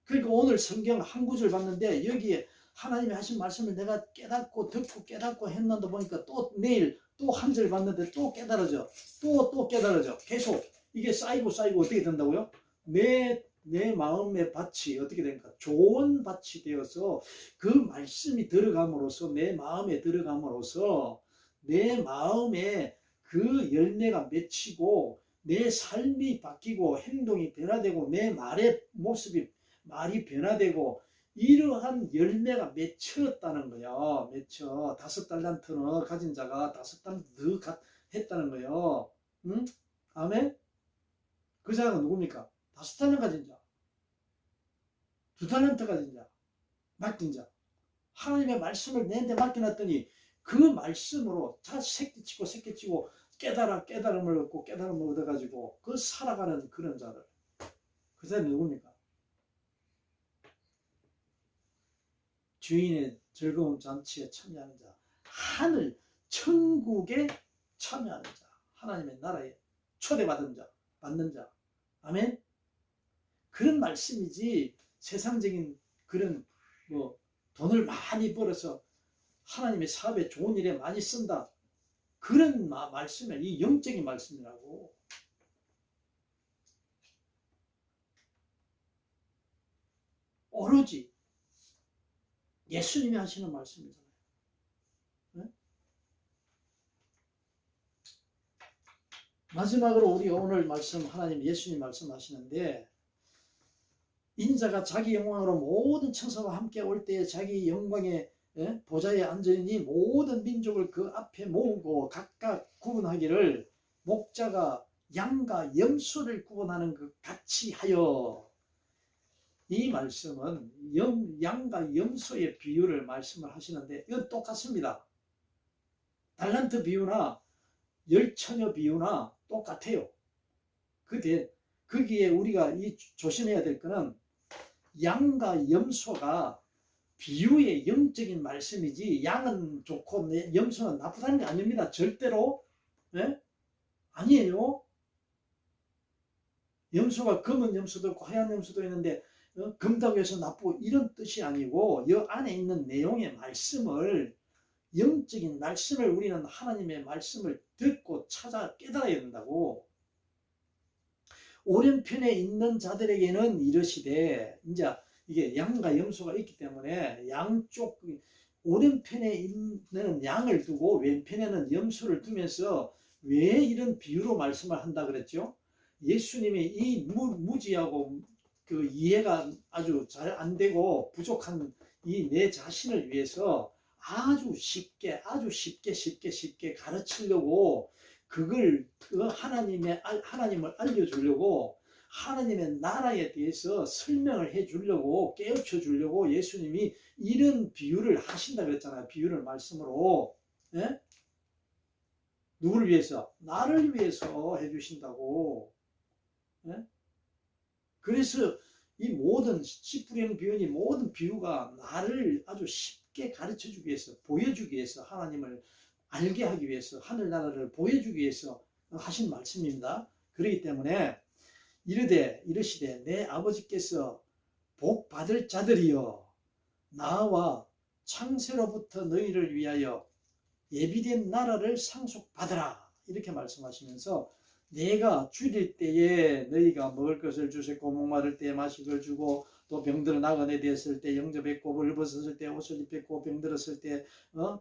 그러니까 오늘 성경 한 구절 봤는데 여기에 하나님이 하신 말씀을 내가 깨닫고 듣고 깨닫고 했는데 보니까 또 내일 또 한 절 봤는데 또 깨달아져. 또 깨달아져. 계속 이게 쌓이고 어떻게 된다고요? 내 마음의 밭이 어떻게 됩니까? 좋은 밭이 되어서 그 말씀이 들어감으로써 내 마음에 들어감으로써 내 마음에 그 열매가 맺히고 내 삶이 바뀌고 행동이 변화되고 내 말의 모습이 말이 변화되고 이러한 열매가 맺혔다는 거야. 맺혀. 5달란트는 가진 자가 5달란트 더 했다는 거예요. 응? 아멘? 그 자가 누굽니까? 5달란트 가진 자. 2달란트 가진 자. 맡긴 자. 하나님의 말씀을 내한테 맡겨놨더니 그 말씀으로 다 새끼치고 깨달음을 얻고 깨달음을 얻어가지고 그 살아가는 그런 자들. 그 사람이 누굽니까? 주인의 즐거운 잔치에 참여하는 자. 하늘 천국에 참여하는 자. 하나님의 나라에 초대받은 자. 받는 자. 아멘? 그런 말씀이지 세상적인 그런 뭐 돈을 많이 벌어서 하나님의 사업에 좋은 일에 많이 쓴다. 그런 말씀이 이 영적인 말씀이라고. 오로지 예수님이 하시는 말씀이잖아요. 네? 마지막으로 우리 오늘 말씀 하나님 예수님 말씀하시는데 인자가 자기 영광으로 모든 천사와 함께 올 때에 자기 영광의 보좌에 앉으니 모든 민족을 그 앞에 모으고 각각 구분하기를 목자가 양과 염소를 구분하는 것 같이 하여. 이 말씀은 양과 염소의 비유를 말씀을 하시는데 이건 똑같습니다. 달란트 비유나 열처녀 비유나 똑같아요. 거기에 우리가 조심해야 될 거는 양과 염소가 비유의 영적인 말씀이지 양은 좋고 염소는 나쁘다는 게 아닙니다. 절대로. 네? 아니에요. 염소가 검은 염소도 있고 하얀 염소도 있는데 검다고 해서 나쁘고 이런 뜻이 아니고 이 안에 있는 내용의 말씀을 영적인 말씀을 우리는 하나님의 말씀을 듣고 찾아 깨달아야 된다고. 오른편에 있는 자들에게는 이르시되 이제 이게 양과 염소가 있기 때문에 양쪽 오른편에 있는 양을 두고 왼편에는 염소를 두면서 왜 이런 비유로 말씀을 한다 그랬죠? 예수님이 이 무지하고 그 이해가 아주 잘 안 되고 부족한 이 내 자신을 위해서 아주 쉽게 가르치려고 그걸 하나님을 알려주려고 하나님의 나라에 대해서 설명을 해주려고 깨우쳐 주려고 예수님이 이런 비유를 하신다 그랬잖아요. 비유를 말씀으로. 예? 누구를 위해서? 나를 위해서 해주신다고. 예? 그래서 이 모든 씨 뿌리는 비유니 모든 비유가 나를 아주 쉽게 가르쳐 주기 위해서 보여주기 위해서 하나님을 알게 하기 위해서 하늘나라를 보여주기 위해서 하신 말씀입니다. 그렇기 때문에 이르시되 내 아버지께서 복 받을 자들이여 나와 창세로부터 너희를 위하여 예비된 나라를 상속받으라 이렇게 말씀하시면서 내가 줄일 때에 너희가 먹을 것을 주셨고 목마를 때에 마시걸 주고 또 병들어 나그네 되었을 때 영접했고 벌벗었을 때 옷을 입혔고 병들었을 때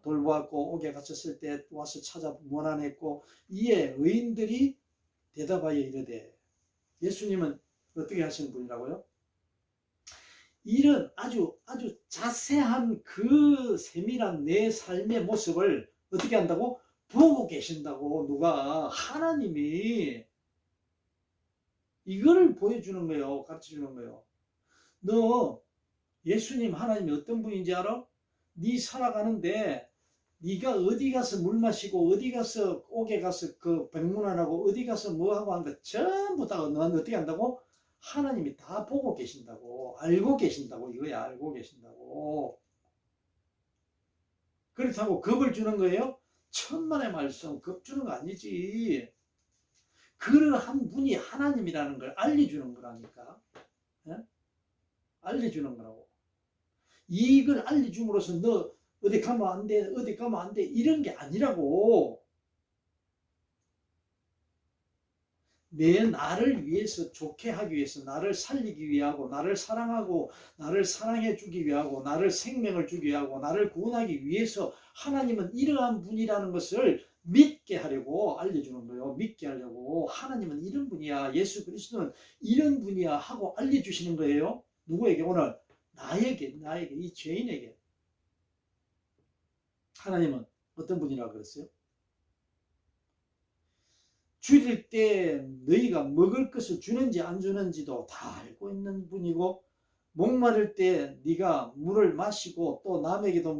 돌보았고 옥에 갇혔을 때 와서 찾아 문안했고 이에 의인들이 대답하여 이르되 예수님은 어떻게 하시는 분이라고요? 이런 아주 자세한 그 세밀한 내 삶의 모습을 어떻게 한다고? 보고 계신다고. 누가? 하나님이 이거를 보여주는 거예요. 가르쳐주는 거예요. 너 예수님 하나님이 어떤 분인지 알아? 네 살아가는데 네가 어디 가서 물 마시고 어디 가서 옥에 가서 그 백문안하고 어디 가서 뭐하고 하는 거 전부 다 너한테 어떻게 한다고? 하나님이 다 보고 계신다고. 알고 계신다고. 이거야. 알고 계신다고. 그렇다고 겁을 주는 거예요? 천만의 말씀 겁 주는 거 아니지. 그러한 분이 하나님이라는 걸 알려주는 거라니까. 예? 알려주는 거라고. 이걸 알려줌으로써 너 어디 가면 안 돼, 어디 가면 안 돼, 이런 게 아니라고. 내 나를 위해서 좋게 하기 위해서 나를 살리기 위하고 나를 사랑하고 나를 사랑해 주기 위하고 나를 생명을 주기 위하고 나를 구원하기 위해서 하나님은 이러한 분이라는 것을 믿게 하려고 알려주는 거예요. 믿게 하려고. 하나님은 이런 분이야. 예수 그리스도는 이런 분이야 하고 알려주시는 거예요. 누구에게? 오늘 나에게 이 죄인에게. 하나님은 어떤 분이라고 그랬어요? 줄일 때 너희가 먹을 것을 주는지 안 주는지도 다 알고 있는 분이고 목마를 때 네가 물을 마시고 또 남에게도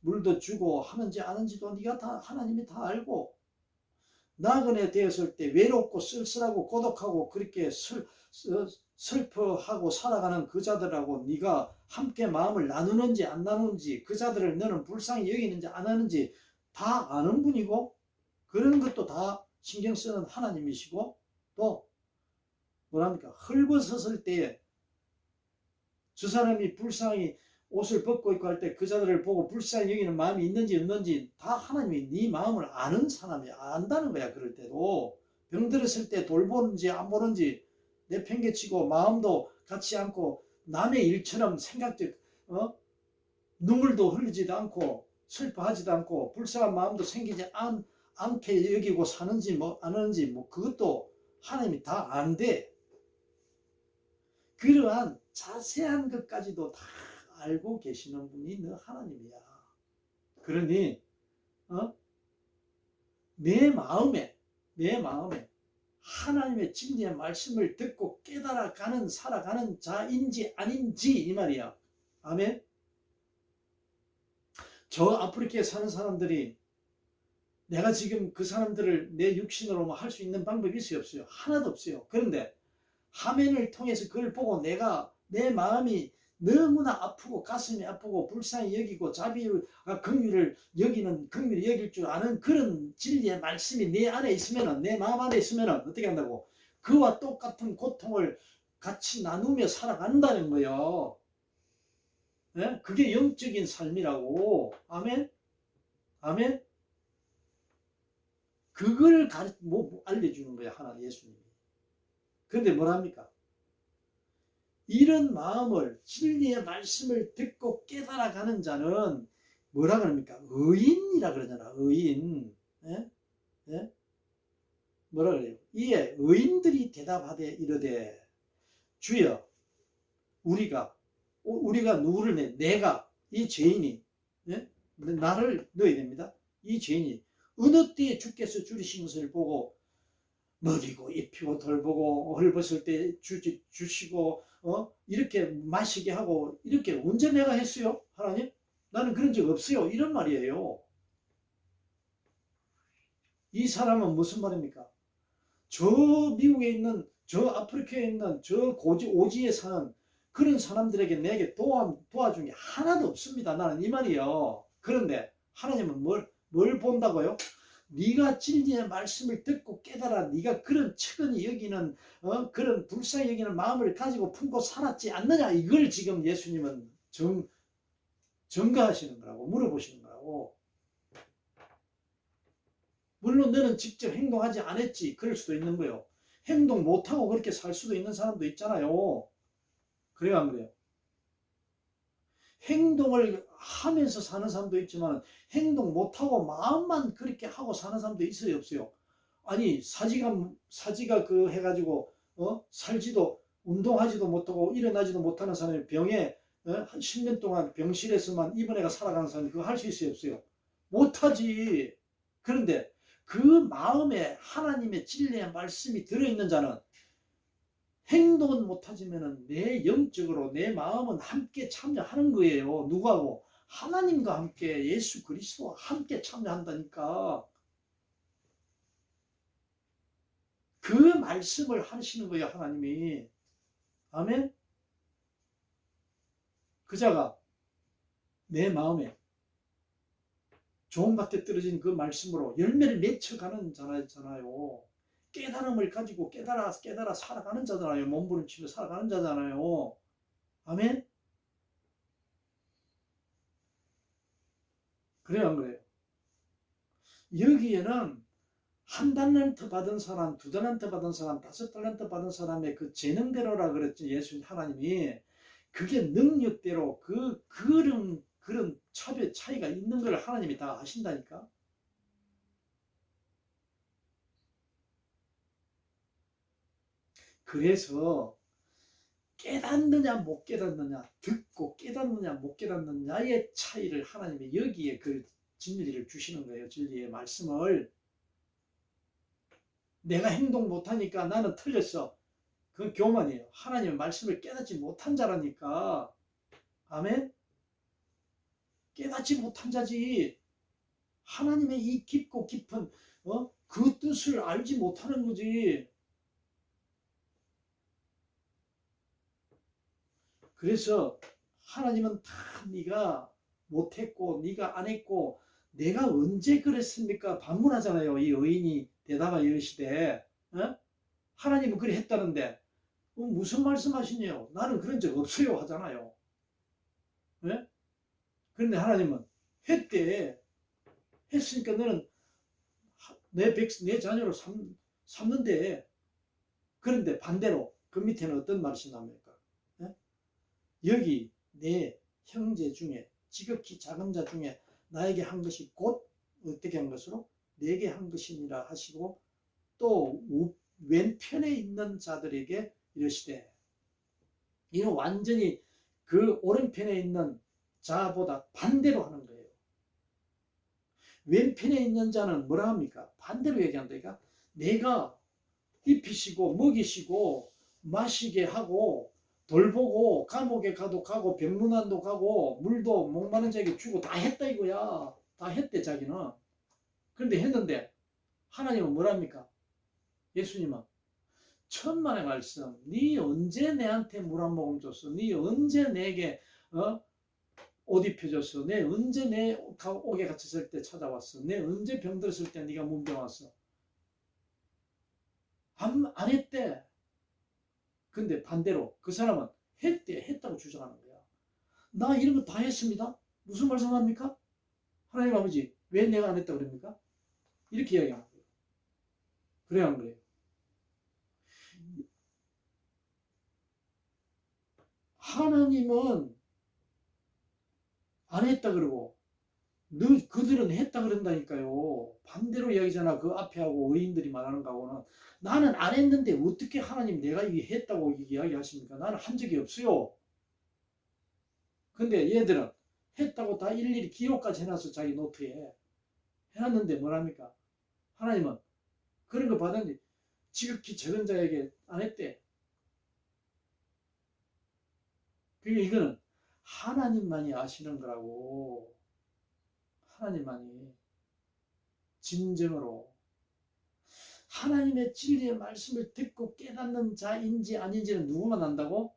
물도 주고 하는지 아는지도 네가 다 하나님이 다 알고 나그네 되었을 때 외롭고 쓸쓸하고 고독하고 그렇게 슬퍼하고 살아가는 그 자들하고 네가 함께 마음을 나누는지 안 나누는지 그 자들을 너는 불쌍히 여기는지 안 하는지 다 아는 분이고 그런 것도 다 신경 쓰는 하나님이시고 또 뭐랍니까? 헐벗었을 때에 저 사람이 불쌍히 옷을 벗고 있고 할 때 그 자들을 보고 불쌍히 여기는 마음이 있는지 없는지 다 하나님이 네 마음을 아는 사람이 안다는 거야. 그럴 때도 병들었을 때 돌보는지 안 보는지 내팽개치고 마음도 같이 않고 남의 일처럼 생각도 눈물도 흘리지도 않고 슬퍼하지도 않고 불쌍한 마음도 생기지 않게 여기고 사는지 뭐 안 하는지 뭐 그것도 하나님이 다 안돼. 그러한 자세한 것까지도 다 알고 계시는 분이 너 하나님이야. 그러니 내 마음에 하나님의 진리의 말씀을 듣고 깨달아가는 살아가는 자인지 아닌지 이 말이야. 아멘. 저 아프리카에 사는 사람들이 내가 지금 그 사람들을 내 육신으로 할 수 있는 방법이 있어요? 없어요? 하나도 없어요. 그런데 화면을 통해서 그걸 보고 내가 내 마음이 너무나 아프고 가슴이 아프고 불쌍히 여기고 자비와 긍휼을 여길 줄 아는 그런 진리의 말씀이 내 안에 있으면은 내 마음 안에 있으면은 어떻게 한다고? 그와 똑같은 고통을 같이 나누며 살아간다는 거예요. 예? 그게 영적인 삶이라고. 아멘? 아멘? 그걸 알려주는 거야, 하나님 예수님이. 그런데 뭐랍니까? 이런 마음을, 진리의 말씀을 듣고 깨달아가는 자는 뭐라 그럽니까? 의인이라 그러잖아, 의인. 예? 예? 뭐라 그래요? 이에 의인들이 대답하되 이르되 주여, 우리가 누구를 내가 이 죄인이, 예? 나를 넣어야 됩니다. 이 죄인이 어느 때에 주께서 줄이신 것을 보고 먹이고 입히고 돌보고 헐벗을 때 주시고 이렇게 마시게 하고 이렇게 언제 내가 했어요? 하나님? 나는 그런 적 없어요. 이런 말이에요. 이 사람은 무슨 말입니까? 저 미국에 있는, 저 아프리카에 있는, 저 오지에 사는 그런 사람들에게 내게 도와준 게 하나도 없습니다. 나는 이 말이에요. 그런데 하나님은 뭘 본다고요? 네가 진리의 말씀을 듣고 깨달아 네가 그런 측은히 여기는 그런 불쌍히 여기는 마음을 가지고 품고 살았지 않느냐, 이걸 지금 예수님은 증거하시는 거라고, 물어보시는 거라고. 물론 너는 직접 행동하지 않았지, 그럴 수도 있는 거예요. 행동 못하고 그렇게 살 수도 있는 사람도 있잖아요. 그래요, 안 그래요? 행동을 하면서 사는 사람도 있지만 행동 못하고 마음만 그렇게 하고 사는 사람도 있어요, 없어요? 아니, 사지가 그 해가지고 살지도, 운동하지도 못하고 일어나지도 못하는 사람이 병에 한 10년 동안 병실에서만 입원해가 살아가는 사람이 그거 할 수 있어요, 없어요? 못하지. 그런데 그 마음에 하나님의 진리의 말씀이 들어있는 자는 행동은 못하지만 내 영적으로 내 마음은 함께 참여하는 거예요. 누구하고? 하나님과 함께, 예수 그리스도와 함께 참여한다니까. 그 말씀을 하시는 거예요, 하나님이. 아멘? 그 자가 내 마음에 종밭에 떨어진 그 말씀으로 열매를 맺혀가는 자잖아요. 깨달음을 가지고 깨달아 살아가는 자잖아요. 몸부림치며 살아가는 자잖아요. 아멘? 그래요, 안 그래요? 여기에는 한 달란트 받은 사람, 두 달란트 받은 사람, 다섯 달란트 받은 사람의 그 재능대로라 그랬지, 예수님 하나님이. 그게 능력대로 그런 차이가 있는 걸 하나님이 다 아신다니까. 그래서 깨닫느냐 못 깨닫느냐, 듣고 깨닫느냐 못 깨닫느냐의 차이를 하나님이 여기에 그 진리를 주시는 거예요. 진리의 말씀을. 내가 행동 못하니까 나는 틀렸어, 그건 교만이에요. 하나님의 말씀을 깨닫지 못한 자라니까. 아멘? 깨닫지 못한 자지. 하나님의 이 깊고 깊은 그 뜻을 알지 못하는 거지. 그래서 하나님은 다 네가 못했고 네가 안 했고 내가 언제 그랬습니까? 반문하잖아요. 이 의인이 대답하여 이르시되 하나님은 그래 했다는데 무슨 말씀하시냐요? 나는 그런 적 없어요 하잖아요. 네? 그런데 하나님은 했대. 했으니까 너는 내 자녀로 삼는데. 그런데 반대로 그 밑에는 어떤 말씀이 나옵니까? 네? 여기 내 형제 중에 지극히 작은 자 중에 나에게 한 것이 곧 어떻게 한 것으로 내게 한 것이니라 하시고 또 왼편에 있는 자들에게 이러시되, 이는 완전히 그 오른편에 있는 자보다 반대로 하는 거예요. 왼편에 있는 자는 뭐라 합니까? 반대로 얘기한다니까. 내가 입히시고 먹이시고 마시게 하고 돌보고 감옥에 가도 가고 병문안도 가고 물도 목마른 자에게 주고 다 했다 이거야. 다 했대 자기는. 그런데 했는데 하나님은 뭐랍니까? 예수님은 천만의 말씀, 네 언제 내한테 물 한 모금 줬어? 네 언제 내게 옷 입혀줬어? 내 언제 내 옥에 갇혔을 때 찾아왔어? 내 언제 병들었을 때 네가 문병 왔어? 안 했대. 근데 반대로 그 사람은 했다고 주장하는 거야. 나 이런 거 다 했습니다. 무슨 말씀합니까? 하나님 아버지, 왜 내가 안 했다고 그럽니까? 이렇게 이야기하는 거예요. 그래야 하는 거예요. 하나님은 안 했다 그러고 그들은 했다 그런다니까요. 반대로 이야기잖아. 그 앞에 하고 의인들이 말하는 거하고는. 나는 안 했는데 어떻게 하나님 내가 이게 했다고 이야기하십니까? 나는 한 적이 없어요. 근데 얘들은 했다고 다 일일이 기록까지 해놨어. 자기 노트에 해놨는데 뭐랍니까? 하나님은 그런 거 받았는데 지극히 적은 자에게 안 했대. 그러니까 이거는 하나님만이 아시는 거라고. 하나님만이 진정으로 하나님의 진리의 말씀을 듣고 깨닫는 자인지 아닌지는 누구만 안다고?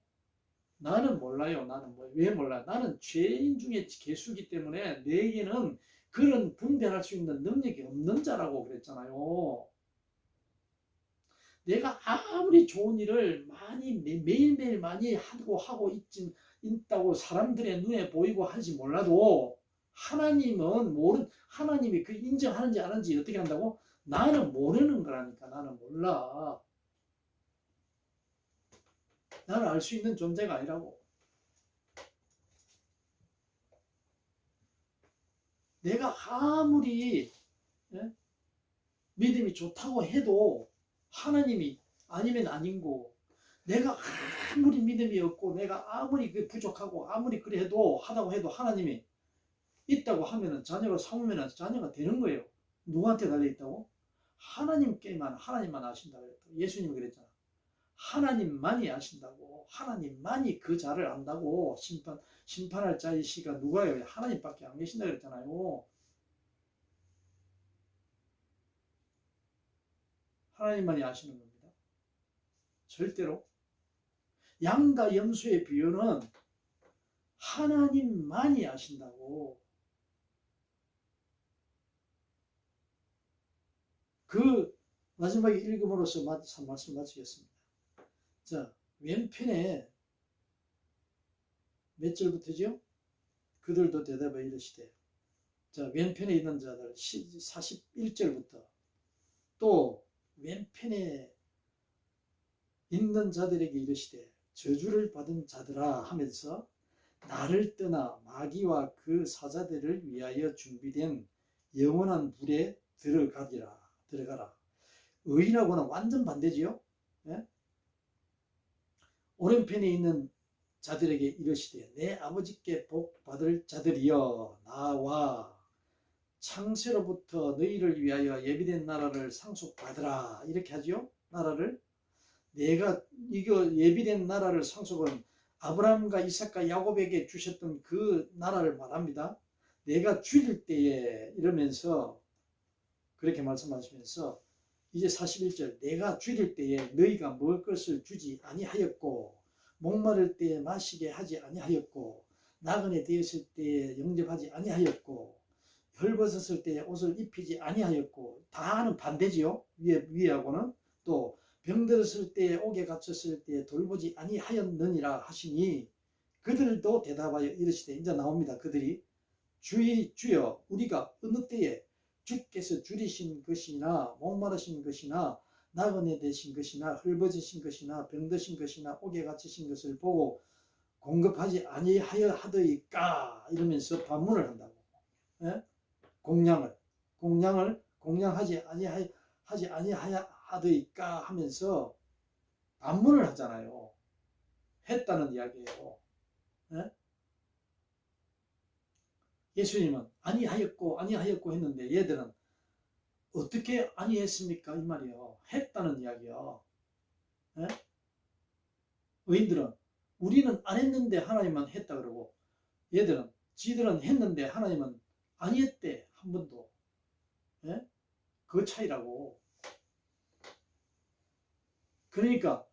나는 몰라요. 나는 왜 몰라? 나는 죄인 중에 개수기 때문에 내게는 그런 분별할 수 있는 능력이 없는 자라고 그랬잖아요. 내가 아무리 좋은 일을 많이 매일매일 많이 하고 있다고 사람들의 눈에 보이고 하지 몰라도 하나님은 하나님이 그 인정하는지 안 하는지 어떻게 한다고? 나는 모르는 거라니까. 나는 몰라. 나는 알 수 있는 존재가 아니라고. 내가 아무리 믿음이 좋다고 해도 하나님이 아니면 아닌 거. 내가 아무리 믿음이 없고 내가 아무리 부족하고 아무리 그래 해도 하다고 해도 하나님이 있다고 하면은 자녀로 삼으면 자녀가 되는 거예요. 누구한테 달려있다고? 하나님만 아신다고 그랬다. 예수님이 그랬잖아. 하나님만이 아신다고. 하나님만이 그 자를 안다고. 심판할 자이시가 누가요? 하나님밖에 안 계신다 그랬잖아요. 하나님만이 아시는 겁니다. 절대로. 양과 염소의 비유는 하나님만이 아신다고. 그 마지막에 읽음으로써 말씀 마치겠습니다. 자, 왼편에 몇 절부터죠? 그들도 대답하여 이르시되. 자, 왼편에 있는 자들 41절부터 또 왼편에 있는 자들에게 이르시되 저주를 받은 자들아 하면서 나를 떠나 마귀와 그 사자들을 위하여 준비된 영원한 불에 들어가라. 의인하고는 완전 반대지요. 예? 오른편에 있는 자들에게 이르시되 내 아버지께 복 받을 자들이여 나와 창세로부터 너희를 위하여 예비된 나라를 상속받으라. 이렇게 하지요. 나라를 내가 이거 예비된 나라를 상속은 아브라함과 이삭과 야곱에게 주셨던 그 나라를 말합니다. 내가 줄일 때에 이러면서 그렇게 말씀하시면서 이제 41절 내가 줄일 때에 너희가 먹을 것을 주지 아니하였고 목마를 때에 마시게 하지 아니하였고 나그네 되었을 때에 영접하지 아니하였고 헐벗었을 때에 옷을 입히지 아니하였고 다는 반대지요. 위하고는 또 병들었을 때에 옥에 갇혔을 때에 돌보지 아니하였느니라 하시니 그들도 대답하여 이르시되 이제 나옵니다. 그들이 주여 우리가 어느 때에 주께서 줄이신 것이나 목마르신 것이나 나그네 되신 것이나 헐벗으신 것이나 병드신 것이나 옥에 갇히신 것을 보고 공급하지 아니하여 하더이까 이러면서 반문을 한다고. 예? 공양하지 아니하더이까 하면서 반문을 하잖아요. 했다는 이야기예요. 예? 예수님은 아니하였고 했는데 얘들은 어떻게 아니했습니까? 이 말이에요. 했다는 이야기요. 예? 의인들은 우리는 안 했는데 하나님만 했다 그러고 얘들은 지들은 했는데 하나님은 아니했대. 한 번도. 예? 그 차이라고. 그러니까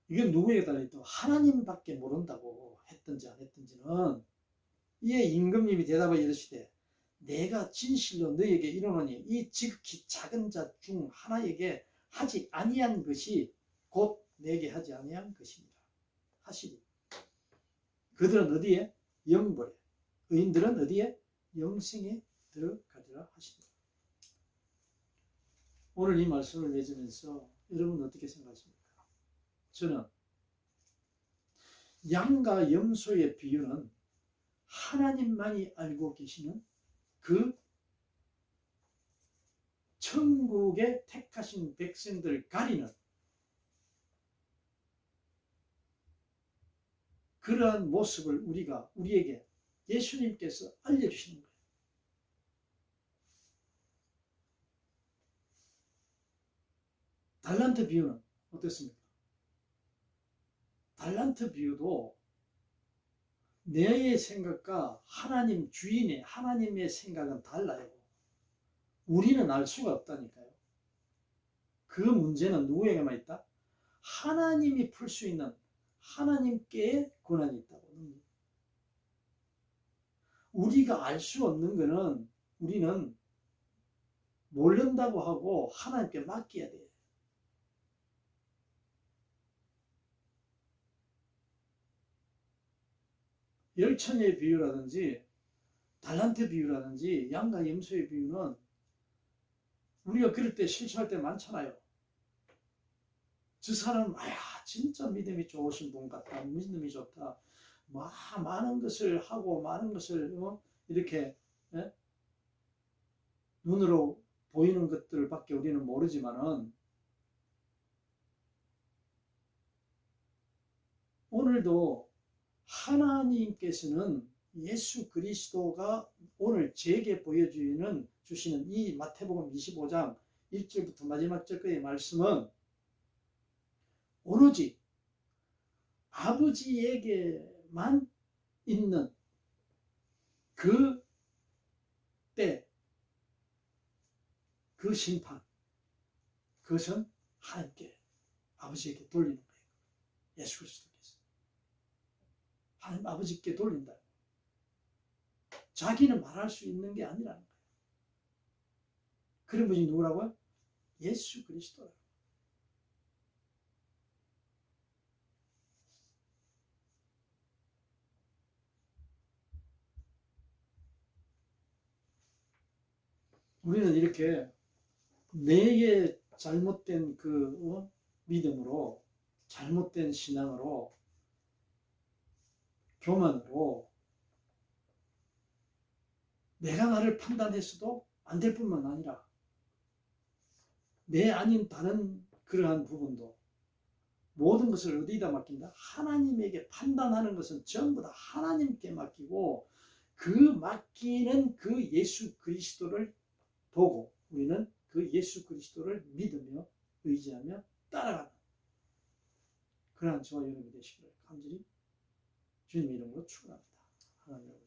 이건 누구에게 달려있다고? 하나님밖에 모른다고. 했든지 안 했든지는. 이에 임금님이 대답하여 이르시되 내가 진실로 너에게 이르노니 이 지극히 작은 자 중 하나에게 하지 아니한 것이 곧 내게 하지 아니한 것입니다. 하시리. 그들은 어디에? 영벌에. 의인들은 어디에? 영생에 들어가리라 하십니다. 오늘 이 말씀을 맺으면서 여러분 어떻게 생각하십니까? 저는 양과 염소의 비유는 하나님만이 알고 계시는 그 천국의 택하신 백성들을 가리는 그러한 모습을 우리에게 예수님께서 알려주시는 거예요. 달란트 비유는 어떻습니까? 달란트 비유도 내의 생각과 하나님 주인의 하나님의 생각은 달라요. 우리는 알 수가 없다니까요. 그 문제는 누구에게만 있다? 하나님이 풀 수 있는 하나님께 권한이 있다고. 우리가 알 수 없는 거는 우리는 모른다고 하고 하나님께 맡겨야 돼요. 열천의 비유라든지 달란트 비유라든지 양과 염소의 비유는 우리가 그럴 때 실수할 때 많잖아요. 저 사람 진짜 믿음이 좋으신 분 같다. 믿음이 좋다. 많은 것을 하고 많은 것을 이렇게 눈으로 보이는 것들밖에 우리는 모르지만은 오늘도 하나님께서는 예수 그리스도가 오늘 제게 보여주시는 이 마태복음 25장 1절부터 마지막 절까지의 말씀은 오로지 아버지에게만 있는 그 때, 그 심판, 그것은 하나님께, 아버지에게 돌리는 거예요. 예수 그리스도께서. 하나님 아버지께 돌린다. 자기는 말할 수 있는 게 아니라는 거예요. 그런 분이 누구라고요? 예수 그리스도라고. 우리는 이렇게 내게 잘못된 그 믿음으로, 잘못된 신앙으로, 교만으로 내가 나를 판단했어도 안 될 뿐만 아니라 내 아닌 다른 그러한 부분도 모든 것을 어디다 맡긴다? 하나님에게. 판단하는 것은 전부 다 하나님께 맡기고 그 맡기는 그 예수 그리스도를 보고 우리는 그 예수 그리스도를 믿으며 의지하며 따라가는 그러한 저와 여러분이 되시기를 간절히 주님의 이름으로 축원합니다. 하나님.